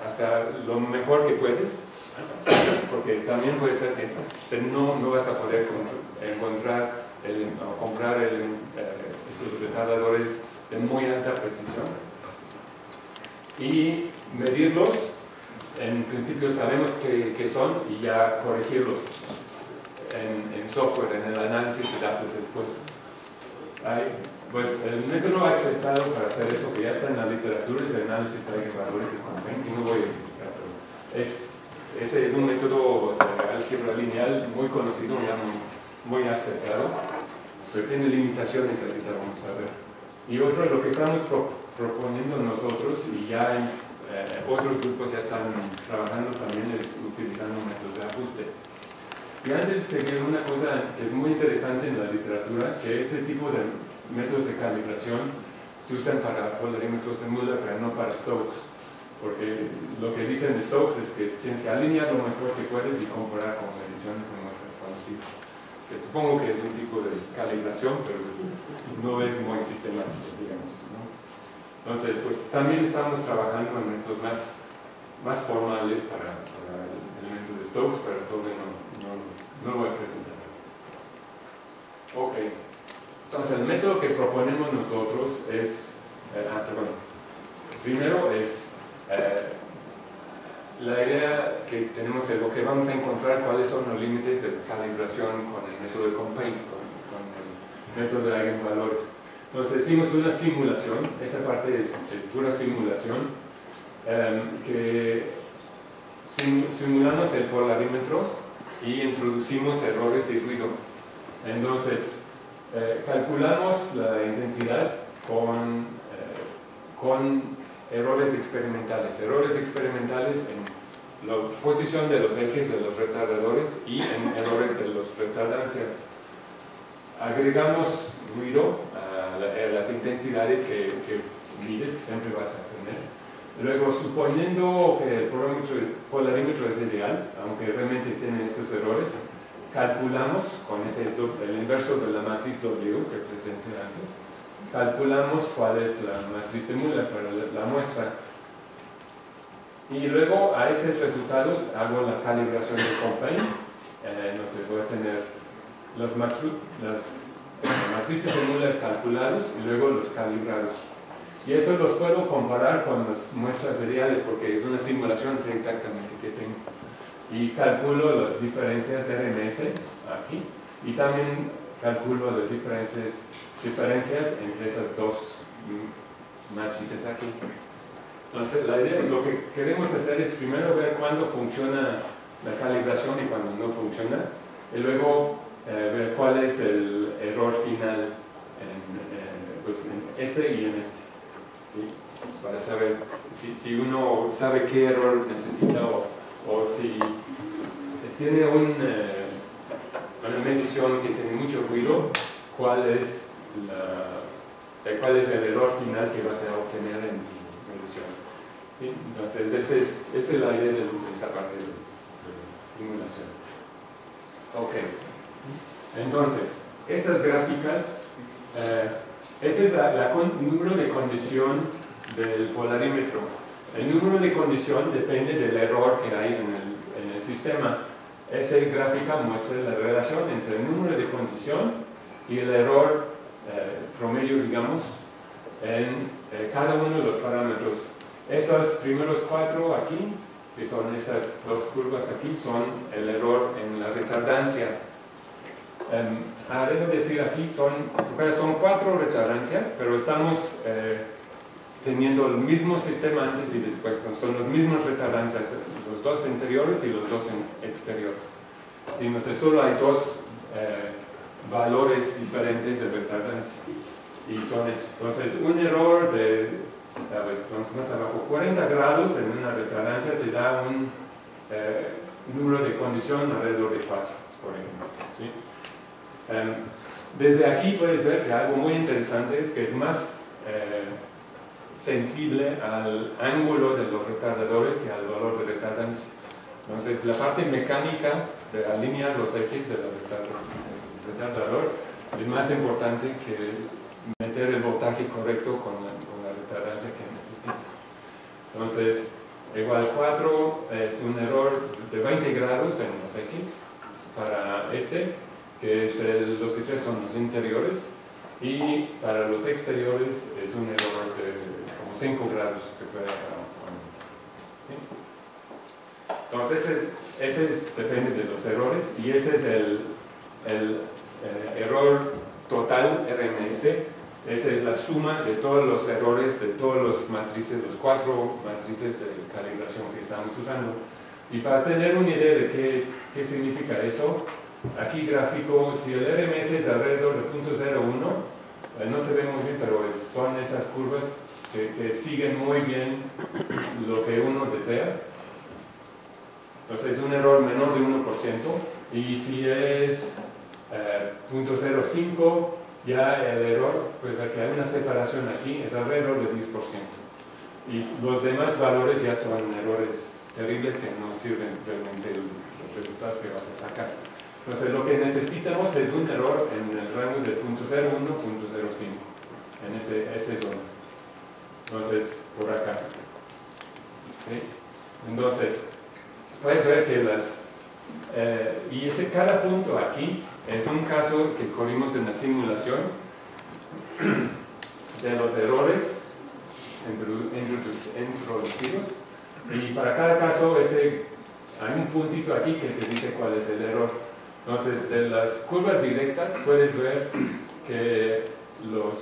hasta lo mejor que puedes, porque también puede ser que no vas a poder encontrar o comprar estos retardadores de muy alta precisión. Y medirlos, en principio sabemos qué son y ya corregirlos en software, en el análisis de datos después. Pues el método aceptado para hacer eso, que ya está en la literatura, es el análisis de eigenvalores de Compton, que no voy a explicar, pero ese es un método de álgebra lineal muy conocido, ya muy aceptado, pero tiene limitaciones, ahorita vamos a ver. Y otro, lo que estamos proponiendo nosotros, y ya otros grupos ya están trabajando también, es utilizando métodos de ajuste. Y antes de seguir, una cosa que es muy interesante en la literatura, que este tipo de métodos de calibración se usan para polarímetros de Müller, pero no para Stokes. Porque lo que dicen de Stokes es que tienes que alinear lo mejor que puedes y comparar con mediciones de muestras conocidas. Que supongo que es un tipo de calibración, pero no es muy sistemático, digamos, ¿no? Entonces, pues también estamos trabajando en métodos más formales para el elemento de Stokes, pero todavía no lo voy a presentar. Ok. Entonces, el método que proponemos nosotros es, primero es la idea que tenemos es lo que vamos a encontrar, cuáles son los límites de calibración con el método de Compton, con el método de eigenvalores. Entonces hicimos una simulación, esa parte es pura simulación, que simulamos el polarímetro y introducimos errores y ruido. Entonces, calculamos la intensidad con errores experimentales en la posición de los ejes de los retardadores y en errores de los retardancias. Agregamos ruido a las intensidades que mides, que siempre vas a tener, Luego, suponiendo que el polarímetro es ideal, aunque realmente tiene estos errores, calculamos con el inverso de la matriz W que presenté antes, calculamos cuál es la matriz de Müller para la muestra. Y luego a esos resultados hago la calibración de Compain. Entonces voy a tener las matrices de Müller calculados y luego los calibrados. Y eso los puedo comparar con las muestras seriales porque es una simulación, sé exactamente qué tengo. Y calculo las diferencias RMS aquí y también calculo las diferencias entre esas dos matrices aquí. Entonces, la idea, lo que queremos hacer es primero ver cuándo funciona la calibración y cuándo no funciona, y luego ver cuál es el error final pues, en este y en este. ¿Sí? Para saber si uno sabe qué error necesita o si tiene una medición que tiene mucho ruido, cuál es el error final que vas a obtener en tu medición. ¿Sí? Entonces, esa es la idea de esta parte de la simulación. Ok. Entonces, estas gráficas, ese es el número de condición del polarímetro. El número de condición depende del error que hay en el sistema. Esa gráfica muestra la relación entre el número de condición y el error promedio, digamos, en cada uno de los parámetros. Esos primeros 4 aquí, que son estas dos curvas aquí, son el error en la retardancia. Debo decir aquí, son 4 retardancias, pero estamos teniendo el mismo sistema antes y después, son las mismas retardancias, los dos interiores y los dos exteriores. Entonces solo hay dos valores diferentes de retardancia. Y son eso. Entonces un error de más abajo, 40 grados en una retardancia te da un número de condición alrededor de 4, por ejemplo. ¿Sí? Desde aquí puedes ver que algo muy interesante es que es más sensible al ángulo de los retardadores que al valor de retardancia. Entonces la parte mecánica de alinear los ejes del retardador es más importante que meter el voltaje correcto con la retardancia que necesitas. Entonces, igual 4 es un error de 20 grados en los ejes para este, que es los que son los interiores, y para los exteriores es un error de como 5 grados que puede haber. ¿Sí? Entonces, ese depende de los errores, y ese es el error total RMS. Esa es la suma de todos los errores de todos los matrices, los 4 matrices de calibración que estamos usando. Y para tener una idea de qué significa eso, aquí gráfico, si el RMS es alrededor de 0.01, no se ve muy bien, pero son esas curvas que siguen muy bien lo que uno desea. Entonces es un error menor de 1%, y si es 0.05, ya el error, pues que hay una separación aquí, es alrededor del 10%. Y los demás valores ya son errores terribles que no sirven realmente los resultados que vas a sacar. Entonces lo que necesitamos es un error en el rango de 0.01, 0.05, en ese zona. Entonces, por acá. ¿Sí? Entonces, puedes ver que y cada punto aquí es un caso que corrimos en la simulación de los errores introducidos, y para cada caso hay un puntito aquí que te dice cuál es el error. Entonces, de las curvas directas puedes ver que los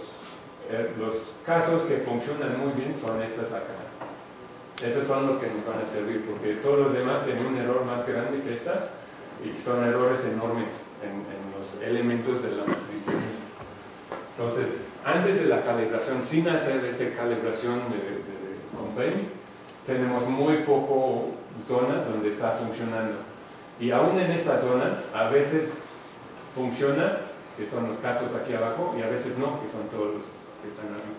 casos que funcionan muy bien son estas acá. Esos son los que nos van a servir, porque todos los demás tienen un error más grande que esta, y son errores enormes en los elementos de la matriz. Entonces, antes de la calibración, sin hacer esta calibración de Compain, tenemos muy poco zona donde está funcionando. Y aún en esta zona, a veces funciona, que son los casos aquí abajo, y a veces no, que son todos los que están arriba.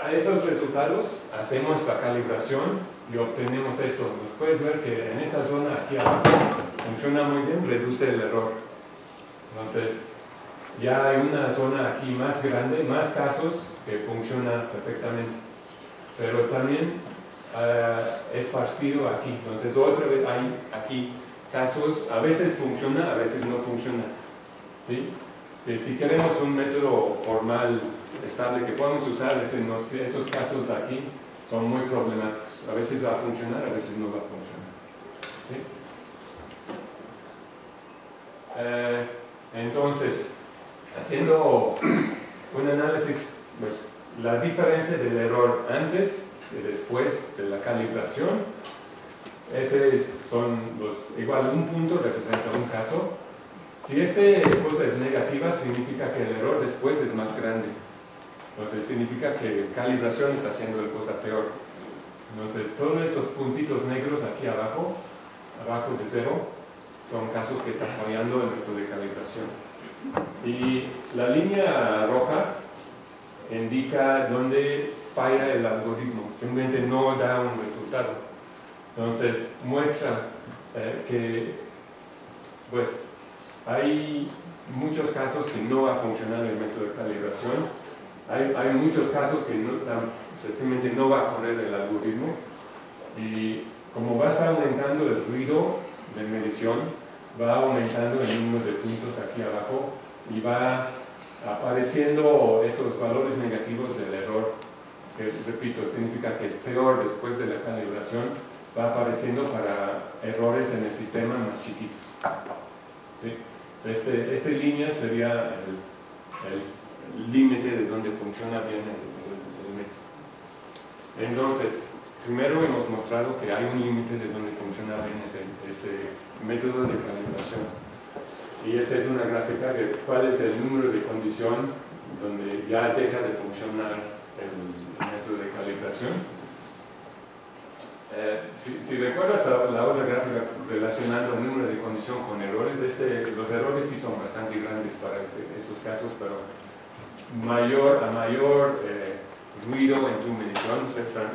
a esos resultados hacemos la calibración y obtenemos esto. Nos puedes ver que en esa zona aquí abajo funciona muy bien, reduce el error. Entonces, ya hay una zona aquí más grande, más casos que funciona perfectamente. Pero también esparcido aquí. Entonces, otra vez hay aquí casos, a veces funciona, a veces no funciona. ¿Sí? Si queremos un método formal estable que podamos usar, esos casos aquí son muy problemáticos. A veces va a funcionar, a veces no va a funcionar. ¿Sí? Entonces, haciendo un análisis, pues, la diferencia del error antes y después de la calibración, son igual un punto representa un caso. Si esta cosa es negativa, significa que el error después es más grande. Entonces significa que calibración está haciendo la cosa peor. Entonces todos estos puntitos negros aquí abajo de 0, son casos que están fallando el método de calibración. Y la línea roja indica dónde falla el algoritmo, simplemente no da un resultado. Entonces muestra que pues hay muchos casos que no va a funcionar el método de calibración. Hay muchos casos que simplemente no va a correr el algoritmo. Y como va aumentando el ruido de medición, va aumentando el número de puntos aquí abajo y va apareciendo esos valores negativos del error, que repito, significa que es peor después de la calibración, va apareciendo para errores en el sistema más chiquitos. ¿Sí? Esta línea sería el límite de donde funciona bien el método. Entonces, primero hemos mostrado que hay un límite de donde funciona bien ese método de calibración. Y esta es una gráfica de cuál es el número de condición donde ya deja de funcionar el método de calibración. Si recuerdas la otra gráfica relacionando el número de condición con errores, los errores sí son bastante grandes para estos casos, pero a mayor ruido en tu medición,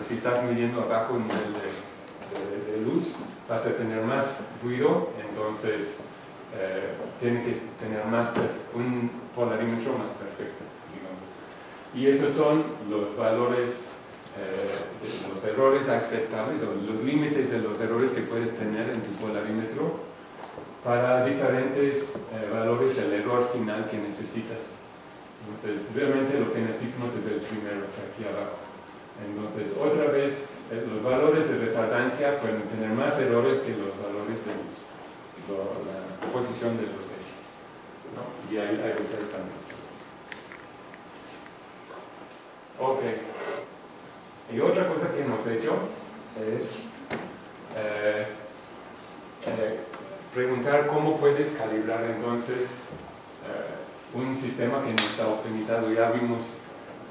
si estás midiendo abajo un nivel de luz, vas a tener más ruido, entonces tiene que tener un polarímetro más perfecto, digamos. Y esos son los valores de los errores aceptables o los límites de los errores que puedes tener en tu polarímetro para diferentes valores del error final que necesitas. Entonces, realmente lo que necesitamos es el primero, aquí abajo. Entonces, otra vez, los valores de retardancia pueden tener más errores que los valores de la posición de los ejes, ¿no? Y ahí veces también. Ok. Y otra cosa que hemos hecho es preguntar cómo puedes calibrar entonces un sistema que no está optimizado. Ya vimos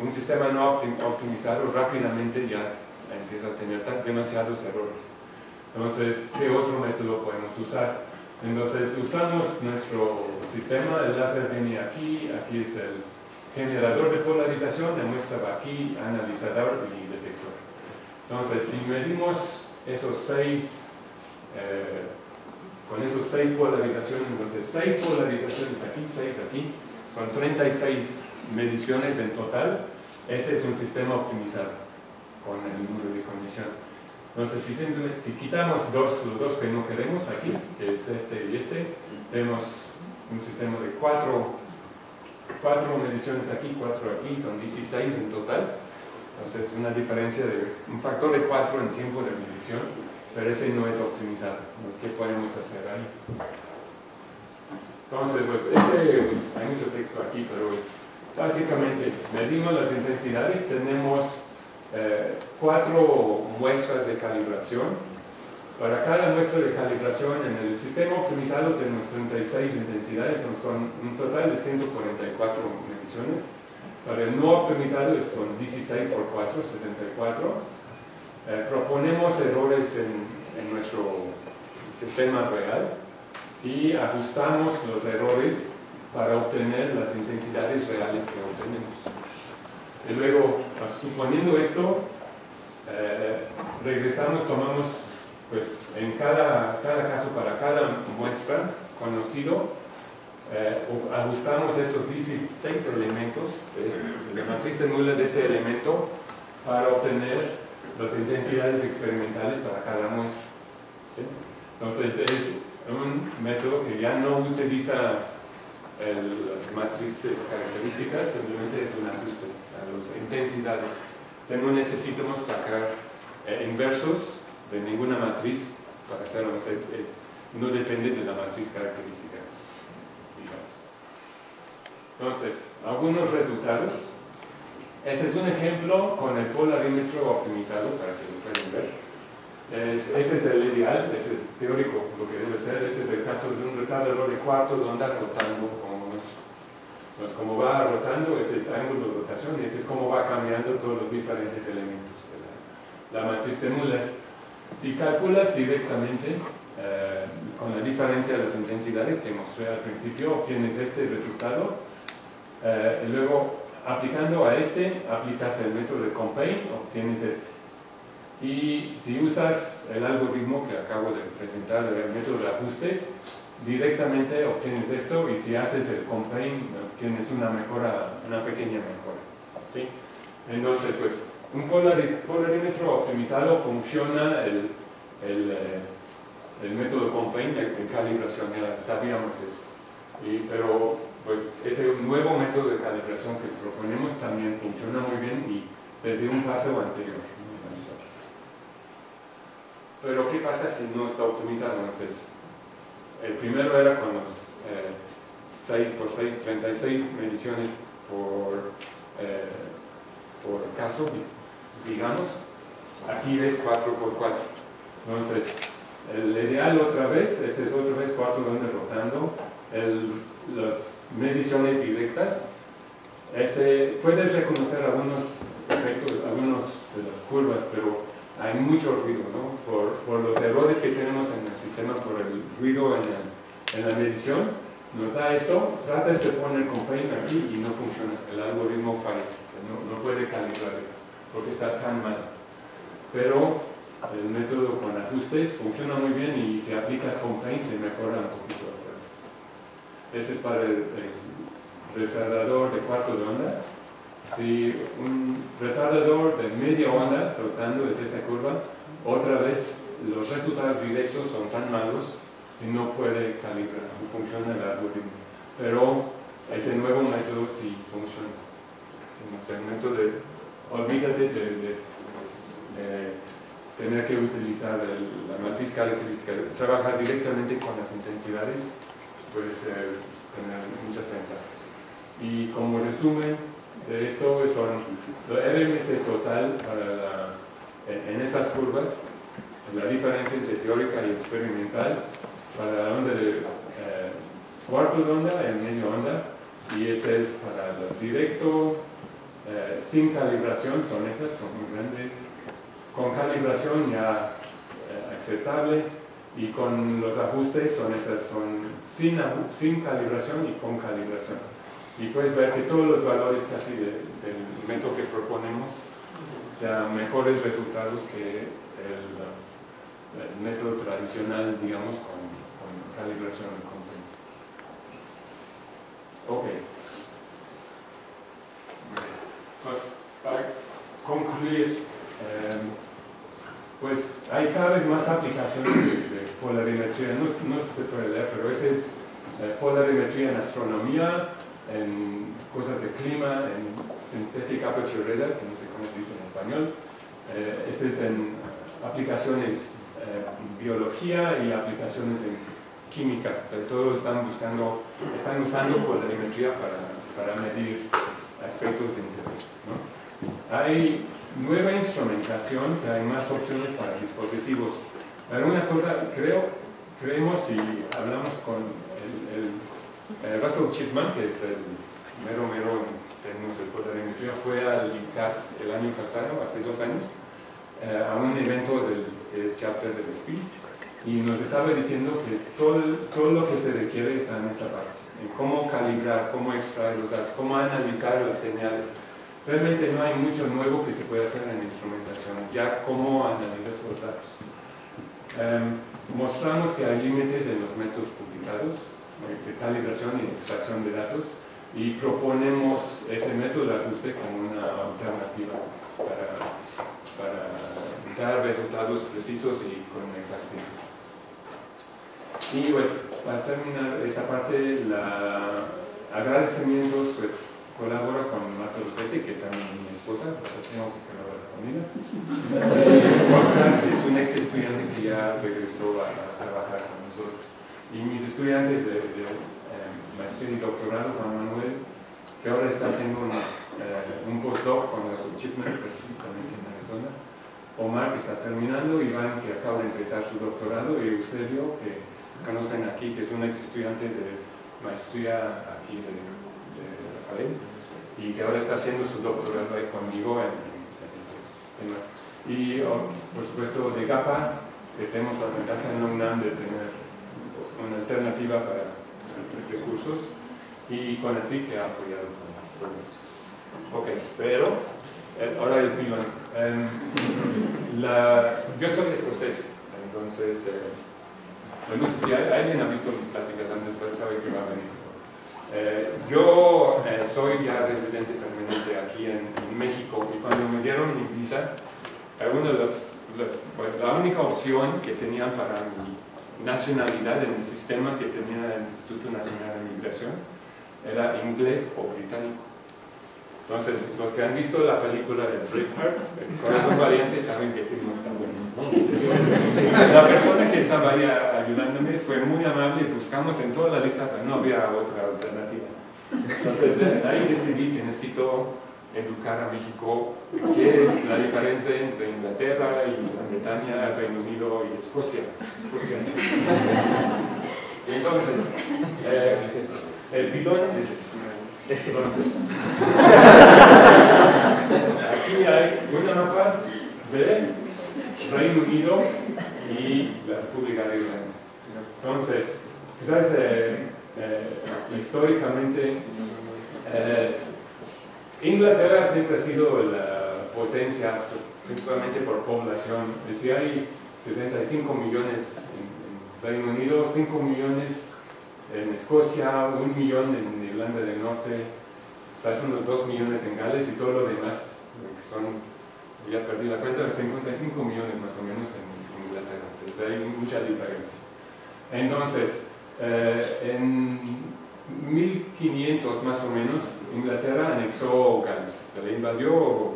un sistema no optimizado, rápidamente ya empieza a tener demasiados errores. Entonces, ¿qué otro método podemos usar? Entonces, usamos nuestro sistema, el láser viene aquí es el generador de polarización, demuestra aquí, analizador y detector. Entonces, si medimos con esos 6 polarizaciones, entonces 6 polarizaciones aquí, 6 aquí, son 36 mediciones en total. Ese es un sistema optimizado con el número de condición. Entonces, si quitamos los dos que no queremos aquí, que es este y este, tenemos un sistema de 4 mediciones aquí, 4 aquí, son 16 en total. Entonces, una diferencia de un factor de 4 en tiempo de medición, pero ese no es optimizado. Entonces, ¿qué podemos hacer ahí? Entonces, pues, hay mucho texto aquí, pero básicamente medimos las intensidades, tenemos 4 muestras de calibración. Para cada muestra de calibración en el sistema optimizado tenemos 36 intensidades, son un total de 144 mediciones. Para el no optimizado son 16 por 4, 64. Proponemos errores en nuestro sistema real y ajustamos los errores para obtener las intensidades reales que obtenemos. Y luego, suponiendo esto, regresamos, tomamos, pues, en cada caso, para cada muestra conocido, ajustamos estos 16 elementos de la matriz de Müller de ese elemento para obtener las intensidades experimentales para cada muestra. ¿Sí? Entonces, es un método que ya no utiliza las matrices características, simplemente es un ajuste a las intensidades. O sea, no necesitamos sacar inversos de ninguna matriz para hacerlo. O sea, no depende de la matriz característica, digamos. Entonces, algunos resultados. Ese es un ejemplo con el polarímetro optimizado para que lo puedan ver. Ese es el ideal, ese es teórico lo que debe ser. Ese es el caso de un retardador de cuarto de onda rotando como nuestro. Entonces, como va rotando, ese es el ángulo de rotación y ese es cómo va cambiando todos los diferentes elementos de la matriz de Müller. Si calculas directamente con la diferencia de las intensidades que mostré al principio, obtienes este resultado. Y luego, aplicando a este, aplicas el método de Compain, obtienes este. Y si usas el algoritmo que acabo de presentar, el método de ajustes, directamente obtienes esto, y si haces el Compain, obtienes una mejora, una pequeña mejora. ¿Sí? Entonces, pues, un polarímetro optimizado funciona el método Compain de calibración, ya sabíamos eso. Pero, pues, ese nuevo método de calibración que proponemos también funciona muy bien y desde un paso anterior. Pero ¿qué pasa si no está optimizado? Entonces, el primero era con los 6×6, 36 mediciones por caso, digamos. Aquí ves 4×4. Entonces, el ideal otra vez, ese es otra vez 4 ondas rotando. Las mediciones directas, puedes reconocer algunos efectos, algunos de las curvas, pero hay mucho ruido, ¿no? Por los errores que tenemos en el sistema, por el ruido en la medición, nos da esto. Tratas de poner Compain aquí y no funciona, el algoritmo falla, no puede calibrar esto, porque está tan mal. Pero el método con ajustes funciona muy bien y si aplicas Compain te mejora un poquito otra vez. Este es para el retardador de cuarto de onda. Si un retardador de media onda rotando desde esa curva, otra vez los resultados directos son tan malos que no puede calibrar, no funciona el algoritmo. Pero ese nuevo método sí funciona. El método olvídate de tener que utilizar la matriz característica, trabajar directamente con las intensidades, puedes tener muchas ventajas. Y como resumen de esto son el RMS total en esas curvas, la diferencia entre teórica y experimental para la onda de cuarto de onda y medio onda, y ese es para el directo, sin calibración, son estas, son muy grandes, con calibración ya aceptable, y con los ajustes son esas, son sin calibración y con calibración. Y puedes ver que todos los valores casi del método que proponemos ya mejores resultados que el método tradicional, digamos, con calibración y Compain. Ok. Pues, para concluir, pues hay cada vez más aplicaciones de polarimetría. No se puede leer, pero ese es polarimetría en astronomía, en cosas de clima, en synthetic aperture radar, que no sé cómo se dice en español. Este es en aplicaciones en biología y aplicaciones en química. O sea, todos están usando polarimetría para medir aspectos de interés, ¿no? Hay nueva instrumentación, que hay más opciones para dispositivos. Pero una cosa, creemos y hablamos con Russell Chipman, que es el mero en términos de polarimetría, fue al ICAT el año pasado, hace 2 años, a un evento del chapter del SPI, y nos estaba diciendo que todo lo que se requiere está en esa parte, en cómo calibrar, cómo extraer los datos, cómo analizar las señales. realmente no hay mucho nuevo que se puede hacer en instrumentaciones, ya cómo analizar esos datos. Mostramos que hay límites en los métodos publicados de calibración y extracción de datos y proponemos ese método de ajuste como una alternativa para dar resultados precisos y con exactitud. Y pues, para terminar esta parte, agradecimientos, pues, colabora con Marta Rossetti, que también es mi esposa, pues tengo que colaborar con ella. Oscar, que es un ex estudiante que ya regresó a trabajar con nosotros. Y mis estudiantes de maestría y doctorado, Juan Manuel, que ahora está haciendo un postdoc con la Subchipman, precisamente en Arizona. Omar, que está terminando, Iván, que acaba de empezar su doctorado, y Eusebio, que conocen aquí, que es un ex estudiante de maestría aquí de Rafael, y que ahora está haciendo su doctorado ahí conmigo en estos temas. Y por supuesto de GAPA, que tenemos la ventaja en la UNAM de tener una alternativa para recursos, y con así que ha apoyado con proyectos. Ok, pero ahora el pilón. Yo soy escocés, entonces no sé si alguien ha visto mis pláticas antes, pero sabe que va a venir. Yo soy ya residente permanente aquí en México, y cuando me dieron mi visa, la única opción que tenían para mi nacionalidad en el sistema que tenía el Instituto Nacional de Migración era inglés o británico. Entonces, los que han visto la película de Braveheart, Corazón Valiente, saben que ese no está bueno, ¿no? La persona que estaba ahí ayudándome fue muy amable, buscamos en toda la lista, pero no había otra alternativa. Entonces, ahí decidí que necesito educar a México qué es la diferencia entre Inglaterra y Gran Bretaña, Reino Unido y Escocia. Entonces, el pilón es esto. Entonces, aquí hay una mapa de Reino Unido y la República de Irlanda. Entonces, quizás históricamente Inglaterra siempre ha sido la potencia, principalmente por población. Es decir, hay 65 millones en Reino Unido, 5 millones en Escocia, 1 millón en Irlanda del Norte, quizás unos 2 millones en Gales, y todo lo demás, que son, ya perdí la cuenta, 55 millones más o menos en Inglaterra. Entonces hay mucha diferencia. Entonces, en 1500 más o menos, Inglaterra anexó Gales, se le invadió,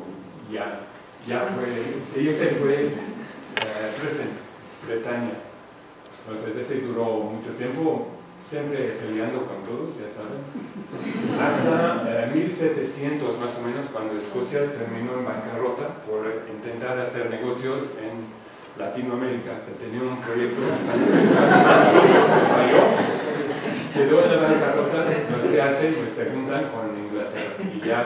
ya fue, ella se fue Bretaña. Entonces ese duró mucho tiempo, siempre peleando con todos, ya saben, hasta 1700 más o menos, cuando Escocia terminó en bancarrota por intentar hacer negocios en Latinoamérica. Se tenía un proyecto, falló, quedó en la bancarrota. Los que hacen, pues se juntan con Inglaterra y ya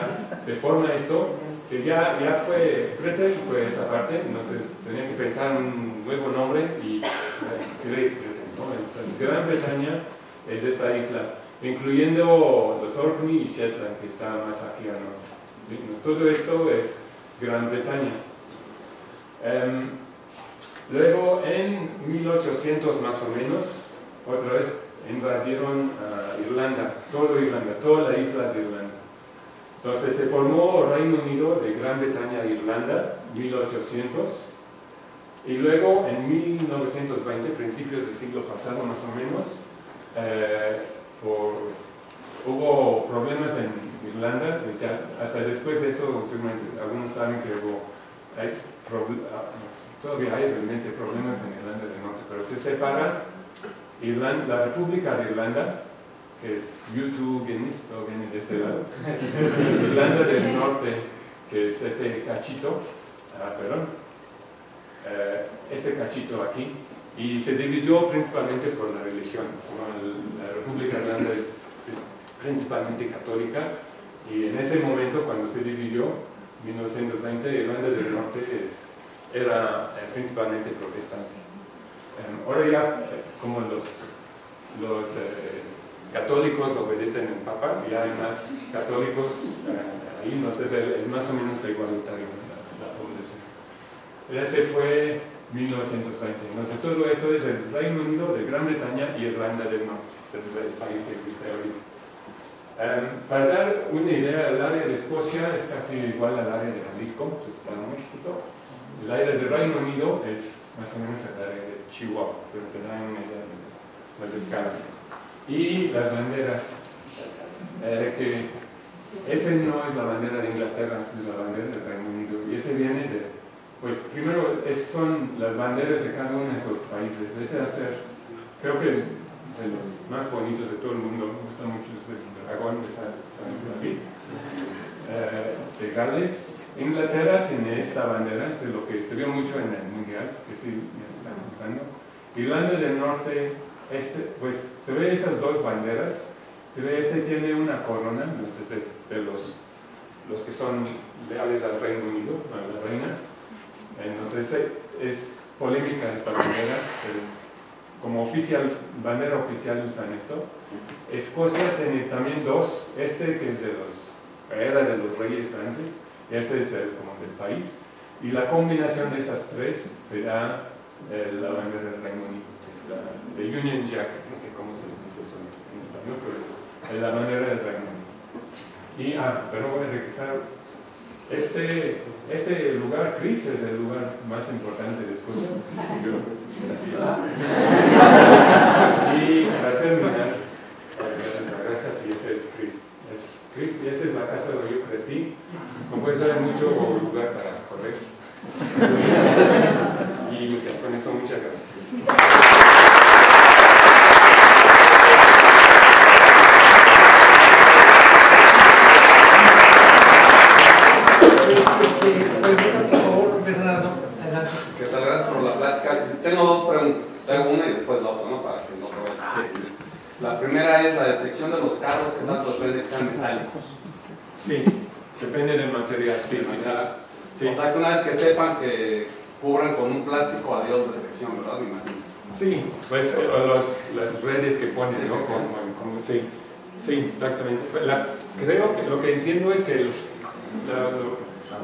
se forma esto, que ya fue Britain, fue esa parte. Entonces tenía que pensar un nuevo nombre y Great Britain, ¿no? Entonces Gran Bretaña es esta isla, incluyendo los Orkney y Shetland, que está más aquí al norte. ¿Sí? Todo esto es Gran Bretaña. Luego, en 1800 más o menos, otra vez invadieron Irlanda, toda la isla de Irlanda. Entonces se formó Reino Unido de Gran Bretaña e Irlanda, 1800. Y luego, en 1920, principios del siglo pasado más o menos, hubo problemas en Irlanda. Hasta después de eso, algunos saben que todavía hay realmente problemas en Irlanda del Norte, pero se separa la República de Irlanda, que es U2 Guinness, todo viene de este lado, y Irlanda del Norte, que es este cachito, este cachito aquí, y se dividió principalmente por la religión. La República de Irlanda es principalmente católica, y en ese momento, cuando se dividió, 1920, Irlanda del Norte era principalmente protestante. Ahora ya, como los católicos obedecen al Papa y hay más católicos ahí, entonces es más o menos igualitario la población. Ese fue 1920. Entonces todo eso es el Reino Unido, de Gran Bretaña y Irlanda del Norte. Ese es el país que existe ahorita. Para dar una idea, el área de Escocia es casi igual al área de Jalisco, pues está muy chiquito. El área del Reino Unido es más o menos el área de Chihuahua, pero te dan una idea de las escalas. Y las banderas, que ese no es la bandera de Inglaterra, es la bandera del Reino Unido. Y ese viene de, pues primero son las banderas de cada uno de esos países. Ese va a ser, creo que de los más bonitos de todo el mundo. Me gusta mucho el dragón de San David, de Gales. Inglaterra tiene esta bandera, es lo que se vio mucho en el Mundial, que sí ya están usando. Irlanda del Norte, pues se ve esas dos banderas. Se ve, tiene una corona, entonces es de los que son leales al Reino Unido, a la reina. Entonces es polémica esta bandera, como bandera oficial usan esto. Escocia tiene también dos, que es era de los reyes antes, y ese es como del país. Y la combinación de esas tres te da la bandera del Reino Unido, que es la de Union Jack, no sé cómo se dice eso en español, pero es la bandera del Reino Unido. Y, pero voy a regresar. Este lugar, Crieff, es el lugar más importante de Escocia. Y para terminar, gracias, y ese es Crieff. Y esa es la casa donde yo crecí. Como puedes ver, hay mucho lugar para correr. Y con eso, muchas gracias. ¿Qué tal? Gracias por la plática. Tengo dos preguntas. Tengo una y después la otra, ¿no? Para que no te vayas. La primera es la detección de los carros, que tanto deben que sean metálicos. Sí, depende del material. Sí. O sea, que una vez que sepan que cubran con un plástico, adiós detección, ¿verdad? Me imagino. Sí, pues las redes que pones, ¿no? Sí, exactamente. Creo que lo que entiendo es que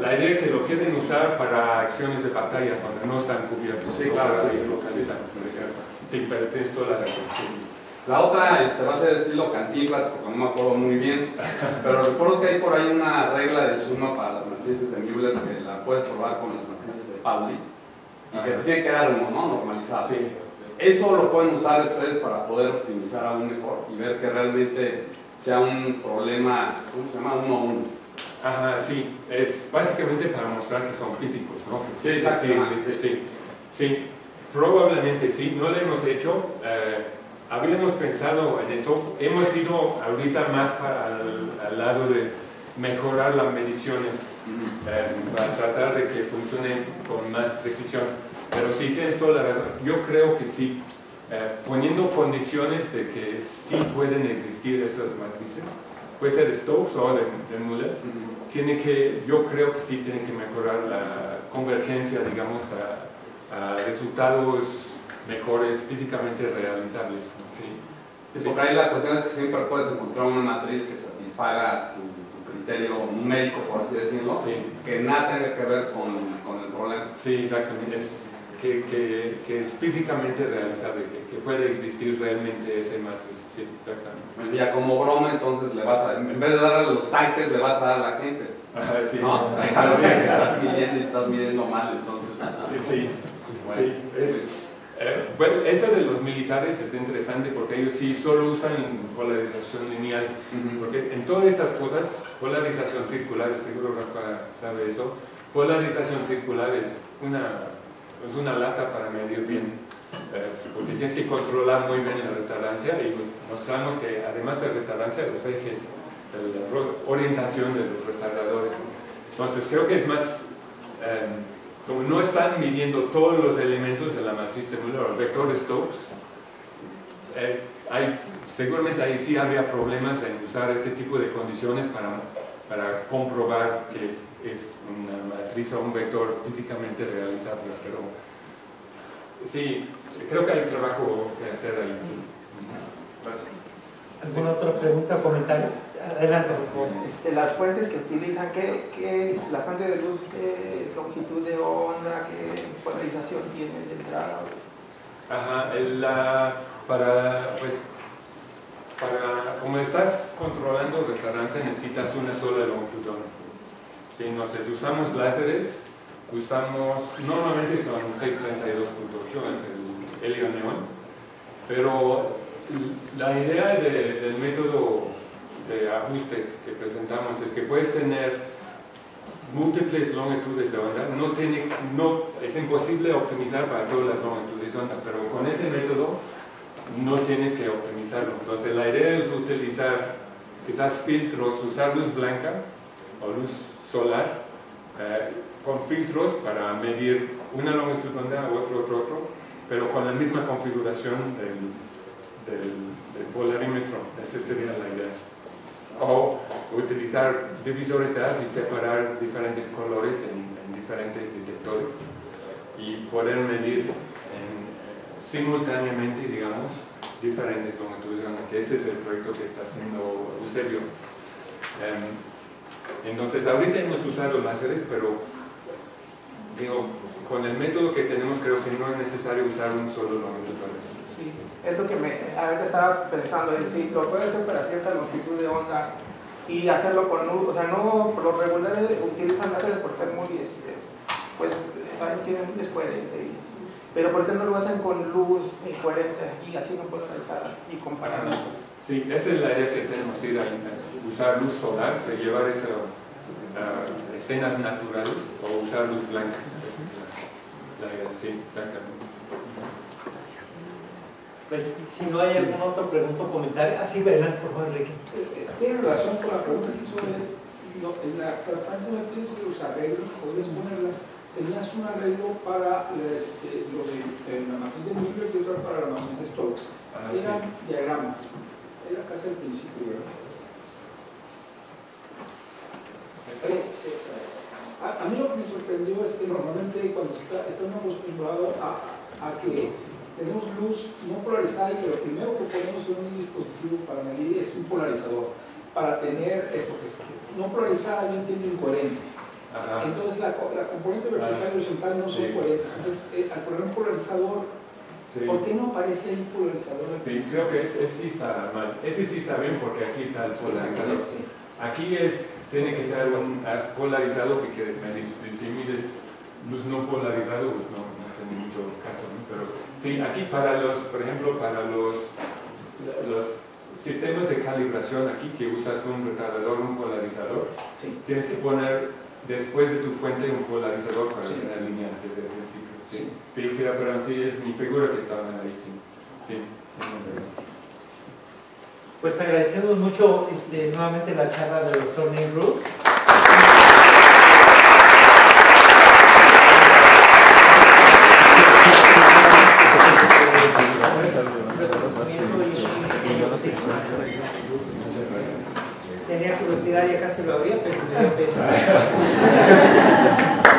la idea es que lo quieren usar para acciones de batalla cuando no están cubiertos. Sí, claro. Sí, pero tienes toda la razón. Sí. La otra va a ser estilo Cantinflas, porque no me acuerdo muy bien, pero recuerdo que hay por ahí una regla de suma para las matrices de Müller que la puedes probar con las matrices de Pauli y que te tiene que dar uno, ¿no? Normalizado. Sí. Eso lo pueden usar ustedes para poder optimizar aún mejor y ver que realmente sea un problema, ¿cómo se llama? 1 a 1. Ajá, sí, es básicamente para mostrar que son físicos, ¿no? Sí, exactamente. Sí, probablemente sí, no lo hemos hecho. Habíamos pensado en eso, hemos ido ahorita más al lado de mejorar las mediciones para tratar de que funcionen con más precisión. Pero sí, tienes toda la razón. Yo creo que sí, poniendo condiciones de que sí pueden existir esas matrices, puede ser de Stokes o de Müller, yo creo que sí tiene que mejorar la convergencia, digamos, a resultados mejores, físicamente realizables. Sí. Porque ahí la cuestión es que siempre puedes encontrar una matriz que satisfaga tu criterio numérico, por así decirlo, que nada tenga que ver con el problema. Sí, exactamente. Que es físicamente realizable, que puede existir realmente esa matriz. Sí, exactamente. Ya como broma, entonces en vez de darle los tanques, le vas a dar a la gente. Ajá, sí. ¿No? Estás midiendo mal, entonces. Sí, bueno, sí. Bueno, esa de los militares es interesante porque ellos sí solo usan polarización lineal, porque en todas estas cosas, polarización circular, seguro Rafa sabe eso, polarización circular es una lata para medir bien, porque tienes que controlar muy bien la retardancia y pues mostramos que además de retardancia, los ejes, la orientación de los retardadores. Entonces creo que es más... como no están midiendo todos los elementos de la matriz de Müller o el vector de Stokes, seguramente ahí sí habría problemas en usar este tipo de condiciones para comprobar que es una matriz o un vector físicamente realizable, pero sí, creo que hay trabajo que hacer ahí. Sí. Gracias. ¿Alguna otra pregunta o comentario? Adelante, por favor. Las fuentes que utilizan, la fuente de luz, ¿qué longitud de onda, qué polarización tiene de entrada? Ajá, como estás controlando retardancia necesitas una sola longitud de onda. Sí, entonces usamos láseres, normalmente son 632.8, es el helio neón, pero la idea del método de ajustes que presentamos es que puedes tener múltiples longitudes de onda. Es imposible optimizar para todas las longitudes de onda, pero con ese método no tienes que optimizarlo. Entonces la idea es utilizar quizás filtros, usar luz blanca o luz solar con filtros para medir una longitud de onda, otro, pero con la misma configuración del polarímetro. Esa sería la idea. O utilizar divisores de haz y separar diferentes colores en diferentes detectores y poder medir simultáneamente, digamos, diferentes longitudes de onda, que ese es el proyecto que está haciendo Eusebio. Entonces, ahorita hemos usado láseres, pero digo, con el método que tenemos creo que no es necesario usar un solo longitud de onda. Sí, es lo que ahorita estaba pensando, es decir, lo puedes hacer para cierta longitud de onda y hacerlo con luz, o sea, no, por lo regular utilizan láseres porque es muy, pues, tienen luz coherente, pero ¿por qué no lo hacen con luz incoherente y así no polarizada y comparando? Sí, esa es la idea que tenemos, usar luz solar, llevar esas escenas naturales o usar luz blanca. Esa es la idea, sí, exactamente. Pues si no hay alguna otra pregunta o comentario, así adelante, por favor, Enrique. Tiene relación con la pregunta que hizo él. En la transparencia no tienes los arreglos, podrías ponerla. Tenías un arreglo para lo de la matriz de Miller y otro para la matriz de Stokes. Eran diagramas. Era casi al principio, ¿verdad? A mí lo que me sorprendió es que normalmente cuando estamos acostumbrados a que tenemos luz no polarizada y que lo primero que ponemos en un dispositivo para medir es un polarizador, para tener, porque no polarizada yo entiendo incoherente. Ajá. Entonces la componente vertical y horizontal no son coherentes. Entonces al poner un polarizador, ¿por qué no aparece ahí polarizador? Sí, creo que ese sí está mal. Ese sí está bien porque aquí está el polarizador. Aquí tiene que ser un haz polarizado que quieres medir. Si mides luz no polarizado, pues no tiene mucho caso, ¿no? Pero sí, aquí por ejemplo, para los sistemas de calibración aquí que usas un retardador, un polarizador, tienes que poner después de tu fuente un polarizador para tener línea desde el principio. Sí, pero sí, es mi figura que estaba ahí, sí. Pues agradecemos mucho nuevamente la charla del doctor Neil Bruce. Tenía curiosidad, ya casi lo había, pero me dio pena. Muchas gracias.